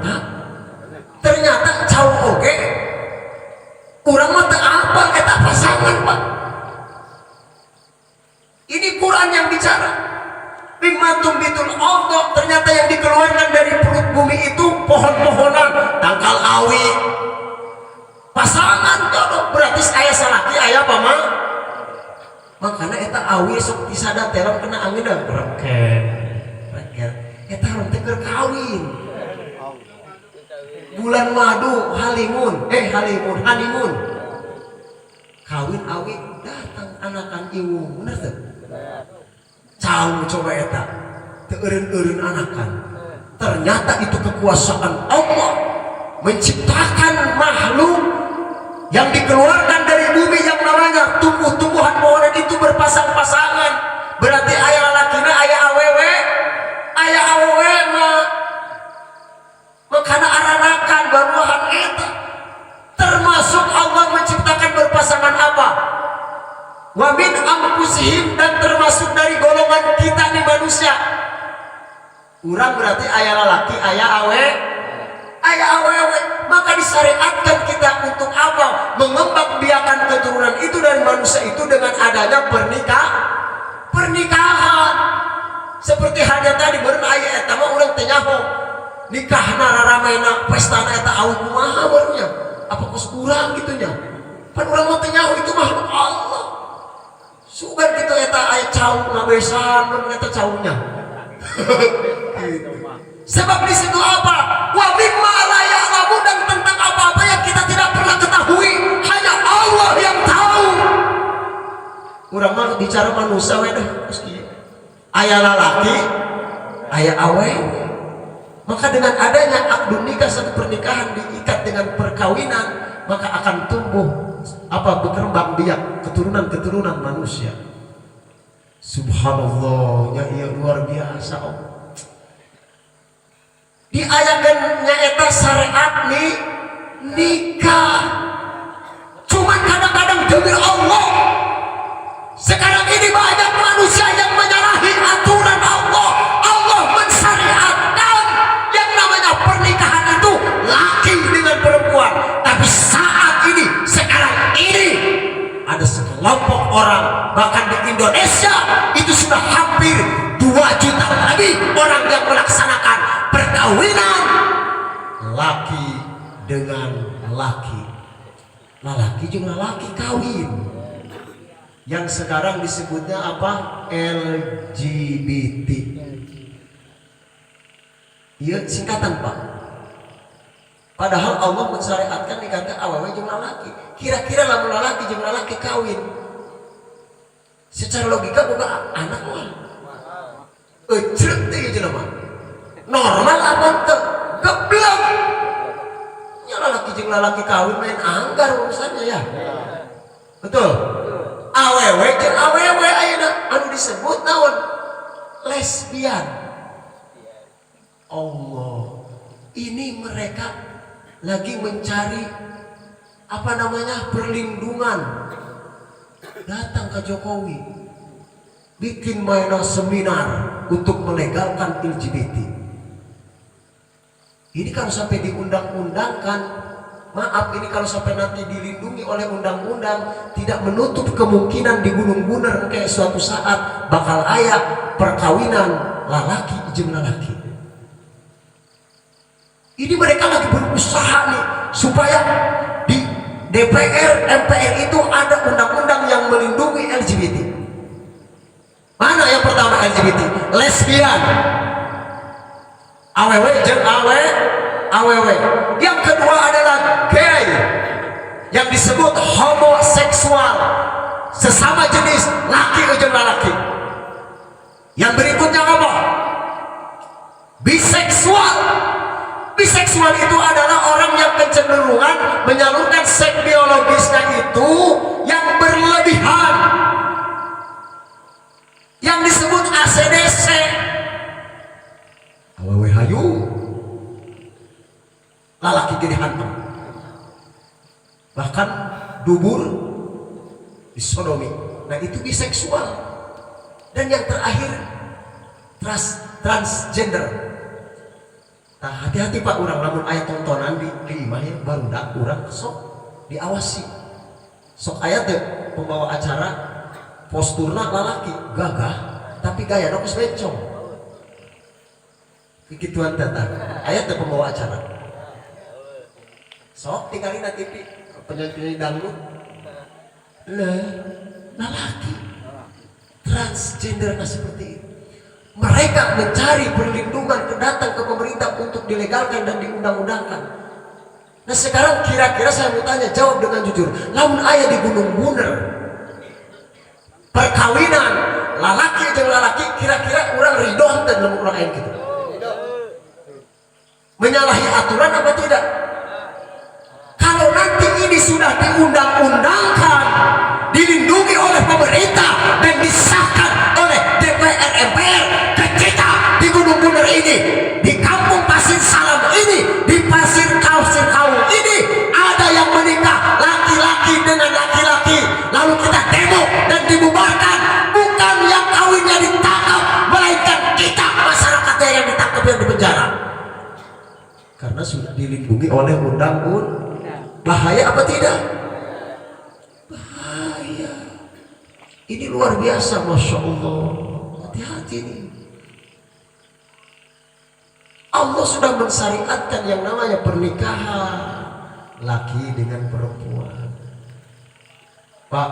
Ternyata cau oge kurang mata apa eta pasangan, Pak. Ini Quran yang bicara. Mimmatum bitul ardh, ternyata yang dikeluarkan dari perut bumi itu pohon-pohonan, tangkal awi. Pasangan jodoh, berarti aya salaki aya apa mah? Makana eta awi sok disada terang kena angin dah reken. Eta harus keur kawin. Bulan madu halimun, hanimun. Kawin awi datang anakan iwu, bener tuh? Cau coba eta teu eureun-eureun anakan. Ternyata itu kekuasaan Allah menciptakan makhluk yang dikeluarkan dari bumi yang namanya tumbuh-tumbuhan pohonan itu berpasang-pasangan. Berarti aya lalakina aya awewe mah makana aranakan baruahan eta. Termasuk Allah menciptakan berpasangan apa? Wa min anfusihim, dan termasuk dari golongan kita nih manusia. Urang berarti aya lalaki, aya awewe. Maka disyariatkan kita untuk apa? Mengembangbiakan keturunan itu dari manusia itu dengan adanya pernikahan. Seperti halnya tadi beureun aya eta mah urang teh nyaho. Nikahna raramayna pestana eta awi kumaha barunya? Apa kos kurang gitu nya? Pan urang mah teh nyaho itu makhluk Allah. Sugan gitu eta aya cau ngabesan mun eta caunya. Sebab di situ apa? Wa mimma la ya'lamu, dan tentang apa-apa yang kita tidak pernah ketahui, hanya Allah yang tahu. Urang mah bicara manusia we dah meski aya lalaki, aya awewe. Maka dengan adanya akdun nikah, satu pernikahan diikat dengan perkawinan, maka akan tumbuh berkembang biak keturunan manusia. Subhanallah, ya luar biasa Allah. Diayakeunnya eta syariat nikah. Cuman kadang-kadang demi Allah sekarang ini banyak manusia yang menyalahi aturan Allah. Allah mensyariatkan yang namanya pernikahan itu laki dengan perempuan. Tapi saat ini, sekarang ini ada sekelompok orang, bahkan di Indonesia itu sudah hampir 2 juta lebih orang yang melaksanakan perkawinan laki dengan laki, laki juga laki kawin, yang sekarang disebutnya apa? LGBT. Iya singkatan Pak. Padahal Allah mensyariatkan nikahnya awewe jeung lalaki. Kira-kira lamun lalaki jeung lalaki kawin, secara logika buka anak mah ecrek teh jelema normal apa teu geblek nya lalaki jeung lalaki kawin main anggar urusannya ya. Betul. Awewe jeung awewe ayeuna anu disebut naon? Lesbian. Allah, ini mereka lagi mencari apa namanya perlindungan. Datang ke Jokowi, bikin mainan seminar untuk melegalkan LGBT. Ini kalau sampai diundang-undangkan, maaf, ini kalau sampai nanti dilindungi oleh undang-undang, tidak menutup kemungkinan di Gunung Buner kayak suatu saat bakal aya perkawinan lalaki jeung lalaki. Ini mereka lagi berusaha nih supaya di DPR, MPR itu ada undang-undang yang melindungi LGBT. Mana yang pertama LGBT? Lesbian, AWW jeung AWW. Yang kedua adalah gay, yang disebut homoseksual, sesama jenis laki jeung laki. Yang berikutnya apa? Biseksual. Biseksual itu adalah orang yang kecenderungan menyalurkan seks biologisnya itu yang berlebihan, yang disebut ACDC. Awewe hayu lalaki jadi hantam, bahkan dubur disodomi. Nah itu biseksual. Dan yang terakhir transgender. Nah hati-hati Pak, orang namun ayat tontonan di imah ya baru dak orang sok diawasi, sok ayat deh pembawa acara posturna lalaki gagah tapi gaya nokes bencong begituan datang ayat deh pembawa acara sok tinggalin na TV penyanyi dangdut lalaki transgender seperti itu. Mereka mencari perlindungan datang ke pemerintah untuk dilegalkan dan diundang-undangkan. Nah sekarang kira-kira saya mau tanya, jawab dengan jujur, lamun aya di Gunung Buner perkawinan lalaki jeung lalaki, kira-kira orang ridho dan lamun orang lain gitu menyalahi aturan apa tidak? Kalau nanti ini sudah diundang-undangkan, dilindungi oleh pemerintah dan disahkan oleh DPR MPR, kita di Gunung Buner ini, di Kampung Pasir Salam ini, di Pasir Kaum ini ada yang menikah laki-laki dengan laki-laki, lalu kita demo dan dibubarkan. Bukan yang kawinnya ditangkap, melainkan kita masyarakatnya yang ditangkap, yang dipenjara, karena sudah dilindungi oleh undang-undang. Bahaya apa tidak? Bahaya. Ini luar biasa, Masya Allah. Hati-hati nih. Allah sudah mensyariatkan yang namanya pernikahan laki dengan perempuan. Pak,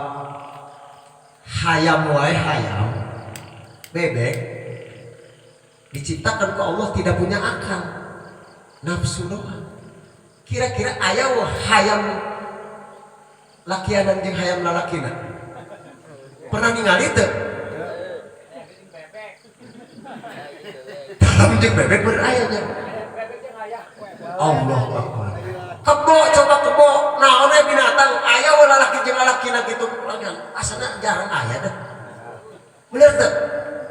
hayam wae hayam, bebek diciptakan ke Allah tidak punya akal, nafsu doang. Kira-kira aya hayam lakianan jeung hayam lalakina pernah ningali teu? Dalam jeung bebek berayanya. Allah Akbar. Kebo, coba kebo, naon we binatang aya we lalaki jeung lalakina kitu asana jarang aya dah. Bener teu?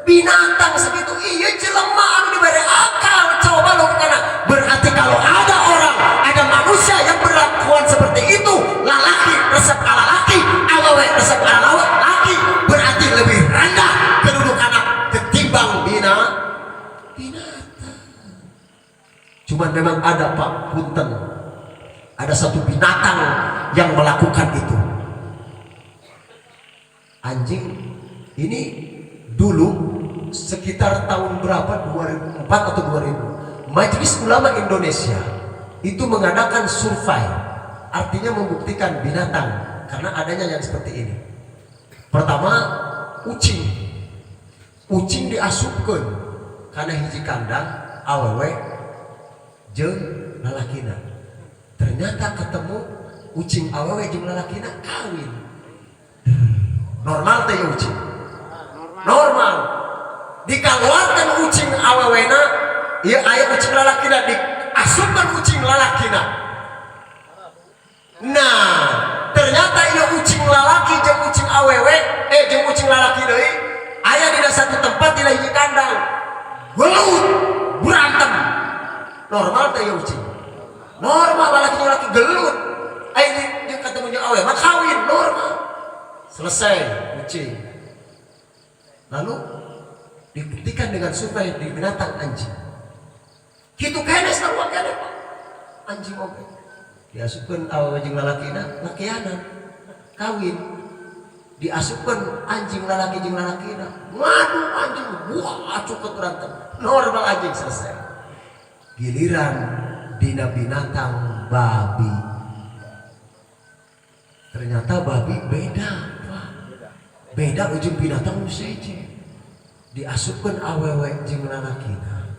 Binatang segitu ieu jelema anu dibere akal, coba lo kana. Berarti kalau ada orang, ada manusia yang berlakuan seperti itu, lalaki resep ala laki, awewe resep ala laki, berarti lebih rendah kedudukannya ketimbang binatang. Cuman memang ada Pak punten, ada satu binatang yang melakukan itu. Anjing ini dulu sekitar tahun berapa, 2004 atau 2000, Majelis Ulama Indonesia itu mengadakan survei, artinya membuktikan binatang, karena adanya yang seperti ini. Pertama, ucing diasupkeun karena hiji kandang awewe jeung lalakina. Ternyata ketemu ucing awewe jeung lalakina kawin. Normal teh ucing. Normal. Dikeluarkan ucing awewena, ieu aya ucing lalakina, diasupkan ucing lalakina. Nah, ternyata ieu ucing lalaki jeung ucing awewe, jeung ucing lalaki deui aya di satu tempat di hiji kandang. Gelut, berantem. Normal teh ieu ucing. Normal lalaki gelut. Aya jeung ketemu jeung awewe mah kawin normal. Selesai ucing. lalu dibuktikan dengan survei di binatang anjing. Kitu kene sarua kene Pak. Anjing oge. Diasupkeun awewe jeung lalakina lakianan kawin. Diasupkeun anjing lalaki jeung lalakina. Waduh anjing wah cukup berantem. Normal anjing selesai. Giliran dina binatang babi. Ternyata babi beda Pak. Beda ujung binatang nu seje. Diasupkeun awewe jeung lalakina.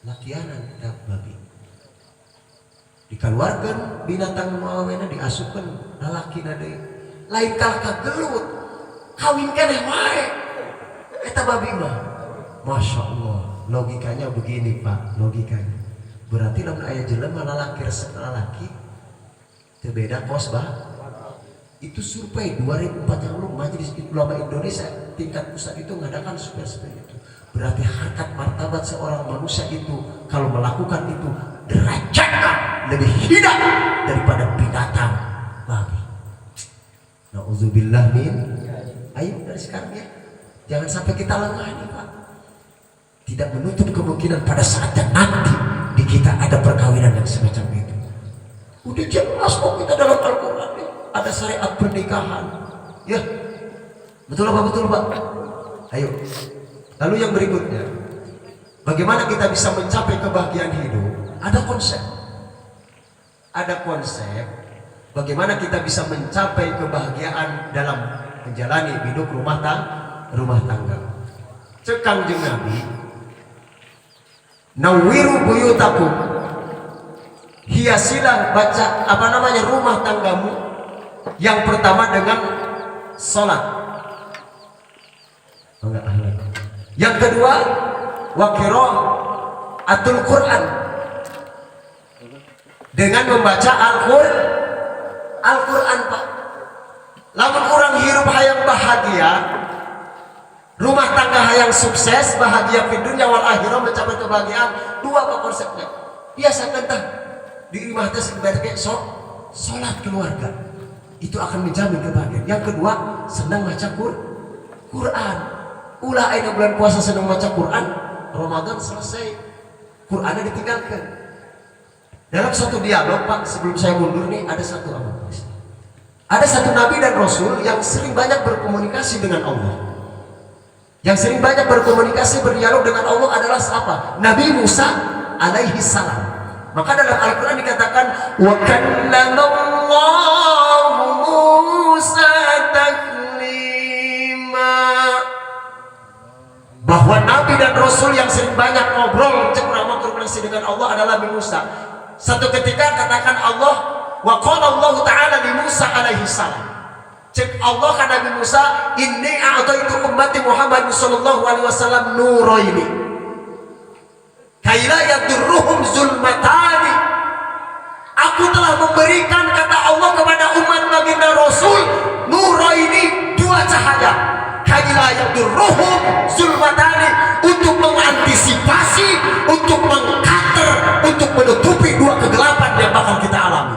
Lakianan da babi. Dikeluarkan binatang muawena diasupkan lalakina deui lain kalaka gelut kawin keneh wae eta babi mah. Masya Allah, logikanya begini Pak, logikanya berarti lamun aya jelema lalaki resep lalaki teu beda kos bah. Itu survei 2004 yang lalu Majelis Ulama Indonesia tingkat pusat itu mengadakan survei seperti itu. Berarti harkat martabat seorang manusia itu kalau melakukan itu derajatnya lebih hina daripada binatang babi. Nauzubillah min. Ayo dari sekarang ya, jangan sampai kita lengah nih Pak. Tidak menutup kemungkinan pada saat yang nanti di kita ada perkawinan yang semacam itu. Udah jelas kok kita dalam Al-Quran nih ada syariat pernikahan. Ya, betul apa betul Pak? Ayo. Lalu yang berikutnya, bagaimana kita bisa mencapai kebahagiaan hidup? Ada konsep. Ada konsep bagaimana kita bisa mencapai kebahagiaan dalam menjalani hidup rumah tangga. Cek Kangjeng Nabi, nawwiru buyutakum, hiasilah rumah tanggamu yang pertama dengan sholat. Yang kedua wa qiraatul Quran, dengan membaca Al-Quran Pak. Lamun orang hirup hayang bahagia, rumah tangga hayang sukses, bahagia di dunia wal akhirah, mencapai kebahagiaan, dua apa konsepnya? Biasakan tah di rumah teh sebenarnya sholat keluarga itu akan menjamin kebahagiaan. Yang kedua senang baca Quran. Ulah aina bulan puasa senang baca Quran, Ramadan selesai Qurannya ditinggalkan. Dalam satu dialog Pak, sebelum saya mundur nih, ada satu nabi dan rasul yang sering banyak berkomunikasi dengan Allah. Yang sering banyak berkomunikasi berdialog dengan Allah adalah siapa? Nabi Musa alaihi salam. Maka dalam Al-Quran dikatakan wa kallamallahu Musa taklima, bahwa nabi dan rasul yang sering banyak ngobrol berkomunikasi dengan Allah adalah Nabi Musa. Satu ketika katakan Allah, wa qala Allah Ta'ala li Musa alaihi salam, cek Allah kan Nabi Musa, inni a'taitu ummati Muhammad sallallahu alaihi wasallam nuraini kaila yadurruhum zulmatani. Aku telah memberikan, kata Allah, kepada umat baginda Rasul nuraini, dua cahaya, kaila yadurruhum zulmatani, untuk mengantisipasi, untuk mengcounter, untuk menutupi dua kegelapan yang bakal kita alami.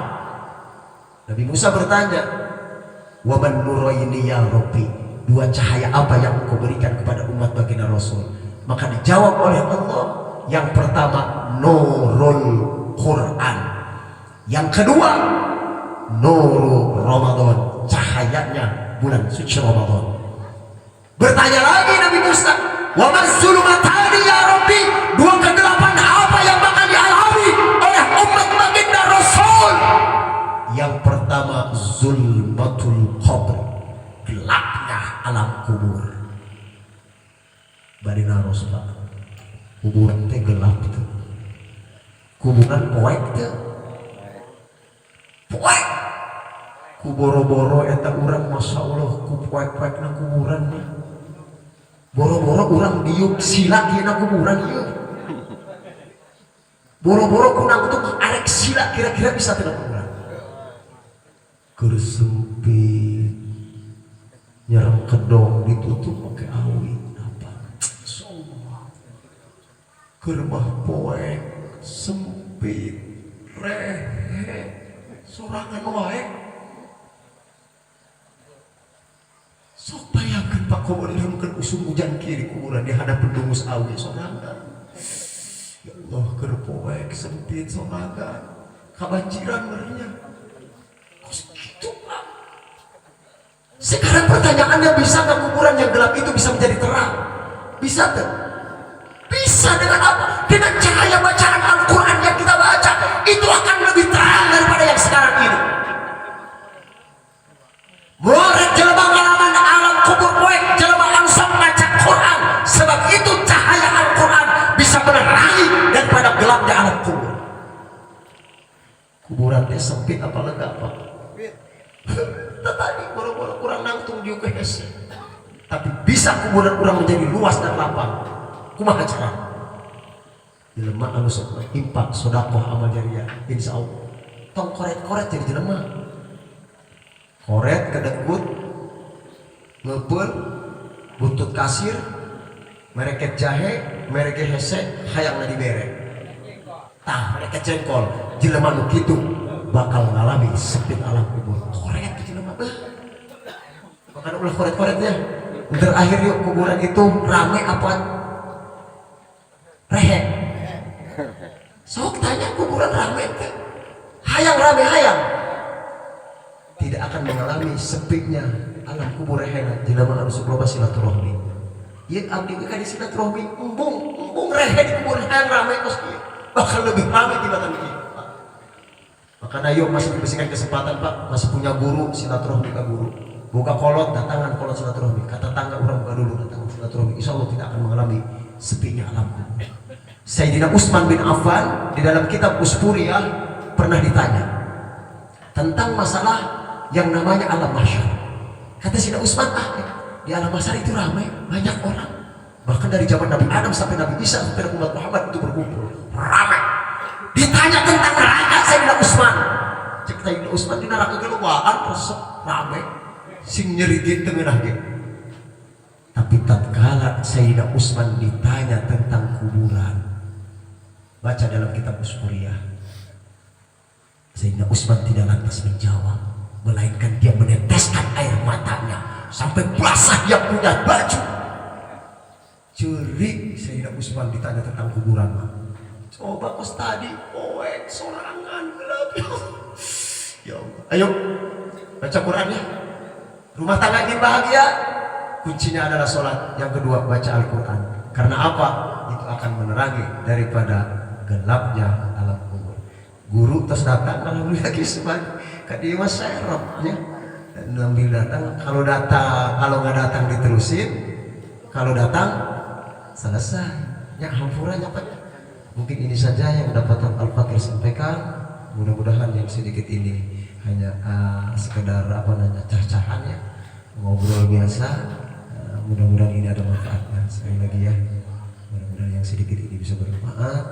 Nabi Musa bertanya, wa man nuraini ya Rabbi, dua cahaya apa yang Engkau berikan kepada umat baginda Rasul? Maka dijawab oleh Allah, yang pertama nurul Quran, yang kedua nurul Ramadan, cahayanya bulan suci Ramadan. Bertanya lagi Nabi Musa, wa mazulumatani ya Rabbi, dua kegelapan apa yang bakal dialami oleh umat baginda Rasul? Yang pertama zulmatul qabr, gelapnya alam kubur. Badina Rasulullah, kuburan teh gelap tuh, kuburan poek tuh, poek. Kuboro-boro eta urang, masya Allah, ku poek-poek na kuburan mah. Boro-boro urang diuk sila kira kuburan ieu. Boro-boro kunang tuh arek sila kira-kira bisa tidak kuburan. Kersempit, nyerang kedong ditutup pakai awit apa? Semua. Kermah poek, sempit, rehe, sorangan wae. Sok bayangkan Pak kau boleh mungkin usum hujan kiri kuburan di hadapan dungus awi sorangan. Ya Allah kerpoek sempit sorangan. Kebanjiran merinya. Kok segitu Pak? Sekarang pertanyaannya, bisa nggak kuburan yang gelap itu bisa menjadi terang? Bisa tuh? Bisa dengan apa? Dengan cahaya bacaan Al-Quran yang kita baca. Itu akan lebih terang daripada yang sekarang ini. Murid jelema ngalaman alam kubur poek, jelema langsung baca Quran. Sebab itu cahaya Al-Quran bisa menerangi daripada gelapnya alam kubur. Kuburan teh sempit apa lega Pak? Tadi boro-boro kurang nangtung juga hese. Tapi bisa kuburan kurang menjadi luas dan lapang. Kumaha cara? Jelema anu sok impak sedekah amal jariah, insyaallah. Tong koret-koret jadi jelema. Koret kedekut, ngeupeur, buntut kasir, mereket jahe, mereket hese, hayangna dibere. Tah mereka jengkol, jelema nu kitu bakal ngalami sempit alam kubur. Koret jelema beuh. Makanya ulah koret-koretnya. Terakhir yuk kuburan itu rame apa? Rehe. Sok tanya kuburan rame teh. Hayang rame hayang. Tidak akan mengalami sepinya alam kubur rehena jelema anu sok loba silaturahmi. Ieu abdi ka di silaturahmi embung rehe di kubur hayang rame kos kieu. Bahkan lebih ramai tibatan ini. Makanya yuk masih diberikan kesempatan Pak, masih punya guru silaturahmi ke guru. Buka kolot, datangan kolot silaturahmi. Kata tangga orang buka dulu datangan silaturahmi. Insya Allah tidak akan mengalami sepinya alam kubur. Sayyidina Utsman bin Affan di dalam kitab Usfuriyah pernah ditanya tentang masalah yang namanya alam mahsyar. Kata Sayyidina Utsman, di alam mahsyar itu ramai, banyak orang. Bahkan dari zaman Nabi Adam sampai Nabi Isa sampai umat Muhammad itu berkumpul ramai. Ditanya tentang neraka Sayyidina Utsman. Cek Sayyidina Utsman di neraka keluaan resep ramai sing nyerigeun teu ngeunah ge. Tapi tatkala Sayyidina Utsman ditanya tentang kuburan, baca dalam kitab Usfuriyah, Sayyidina Utsman tidak lantas menjawab, melainkan dia meneteskan air matanya sampai basah dia punya baju. Curi Sayyidina Utsman ditanya tentang kuburan. Coba kos tadi poek sorangan gelap. Ya Allah. Ayo baca Quran ya. Rumah tangga ini bahagia. Kuncinya adalah sholat. Yang kedua baca Al-Quran. Karena apa? Itu akan menerangi daripada gelapnya alam kubur. Guru terus datang alhamdulillah kisah. Kadi mas serapnya. Ambil datang. Kalau nggak datang diterusin. Kalau datang selesai. Ya hampurannya Pak. Mungkin ini saja yang dapat Al-Fakir sampaikan. Mudah-mudahan yang sedikit ini hanya sekedar cacahan ya, ngobrol biasa. Mudah-mudahan ini ada manfaatnya. Sekali lagi ya, mudah-mudahan yang sedikit ini bisa bermanfaat.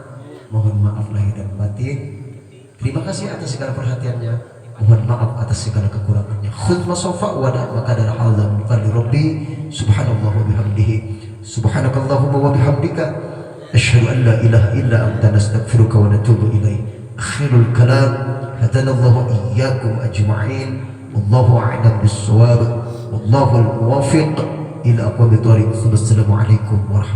Mohon maaf lahir dan batin. Terima kasih atas segala perhatiannya. Mohon maaf atas segala kekurangannya. Khutbah sofa wada makadar Allah fali Rabbi subhanallah wa bihamdihi subhanakallahumma wa bihamdika asyhadu an la ilaha illa anta nastaghfiruka wa natubu ilaik. Akhirul kalam hadanallahu iyyakum ajma'in wallahu a'lam bis-shawab wallahu al-muwaffiq ila aqwamit thariq. Wassalamu alaikum warahmatullahi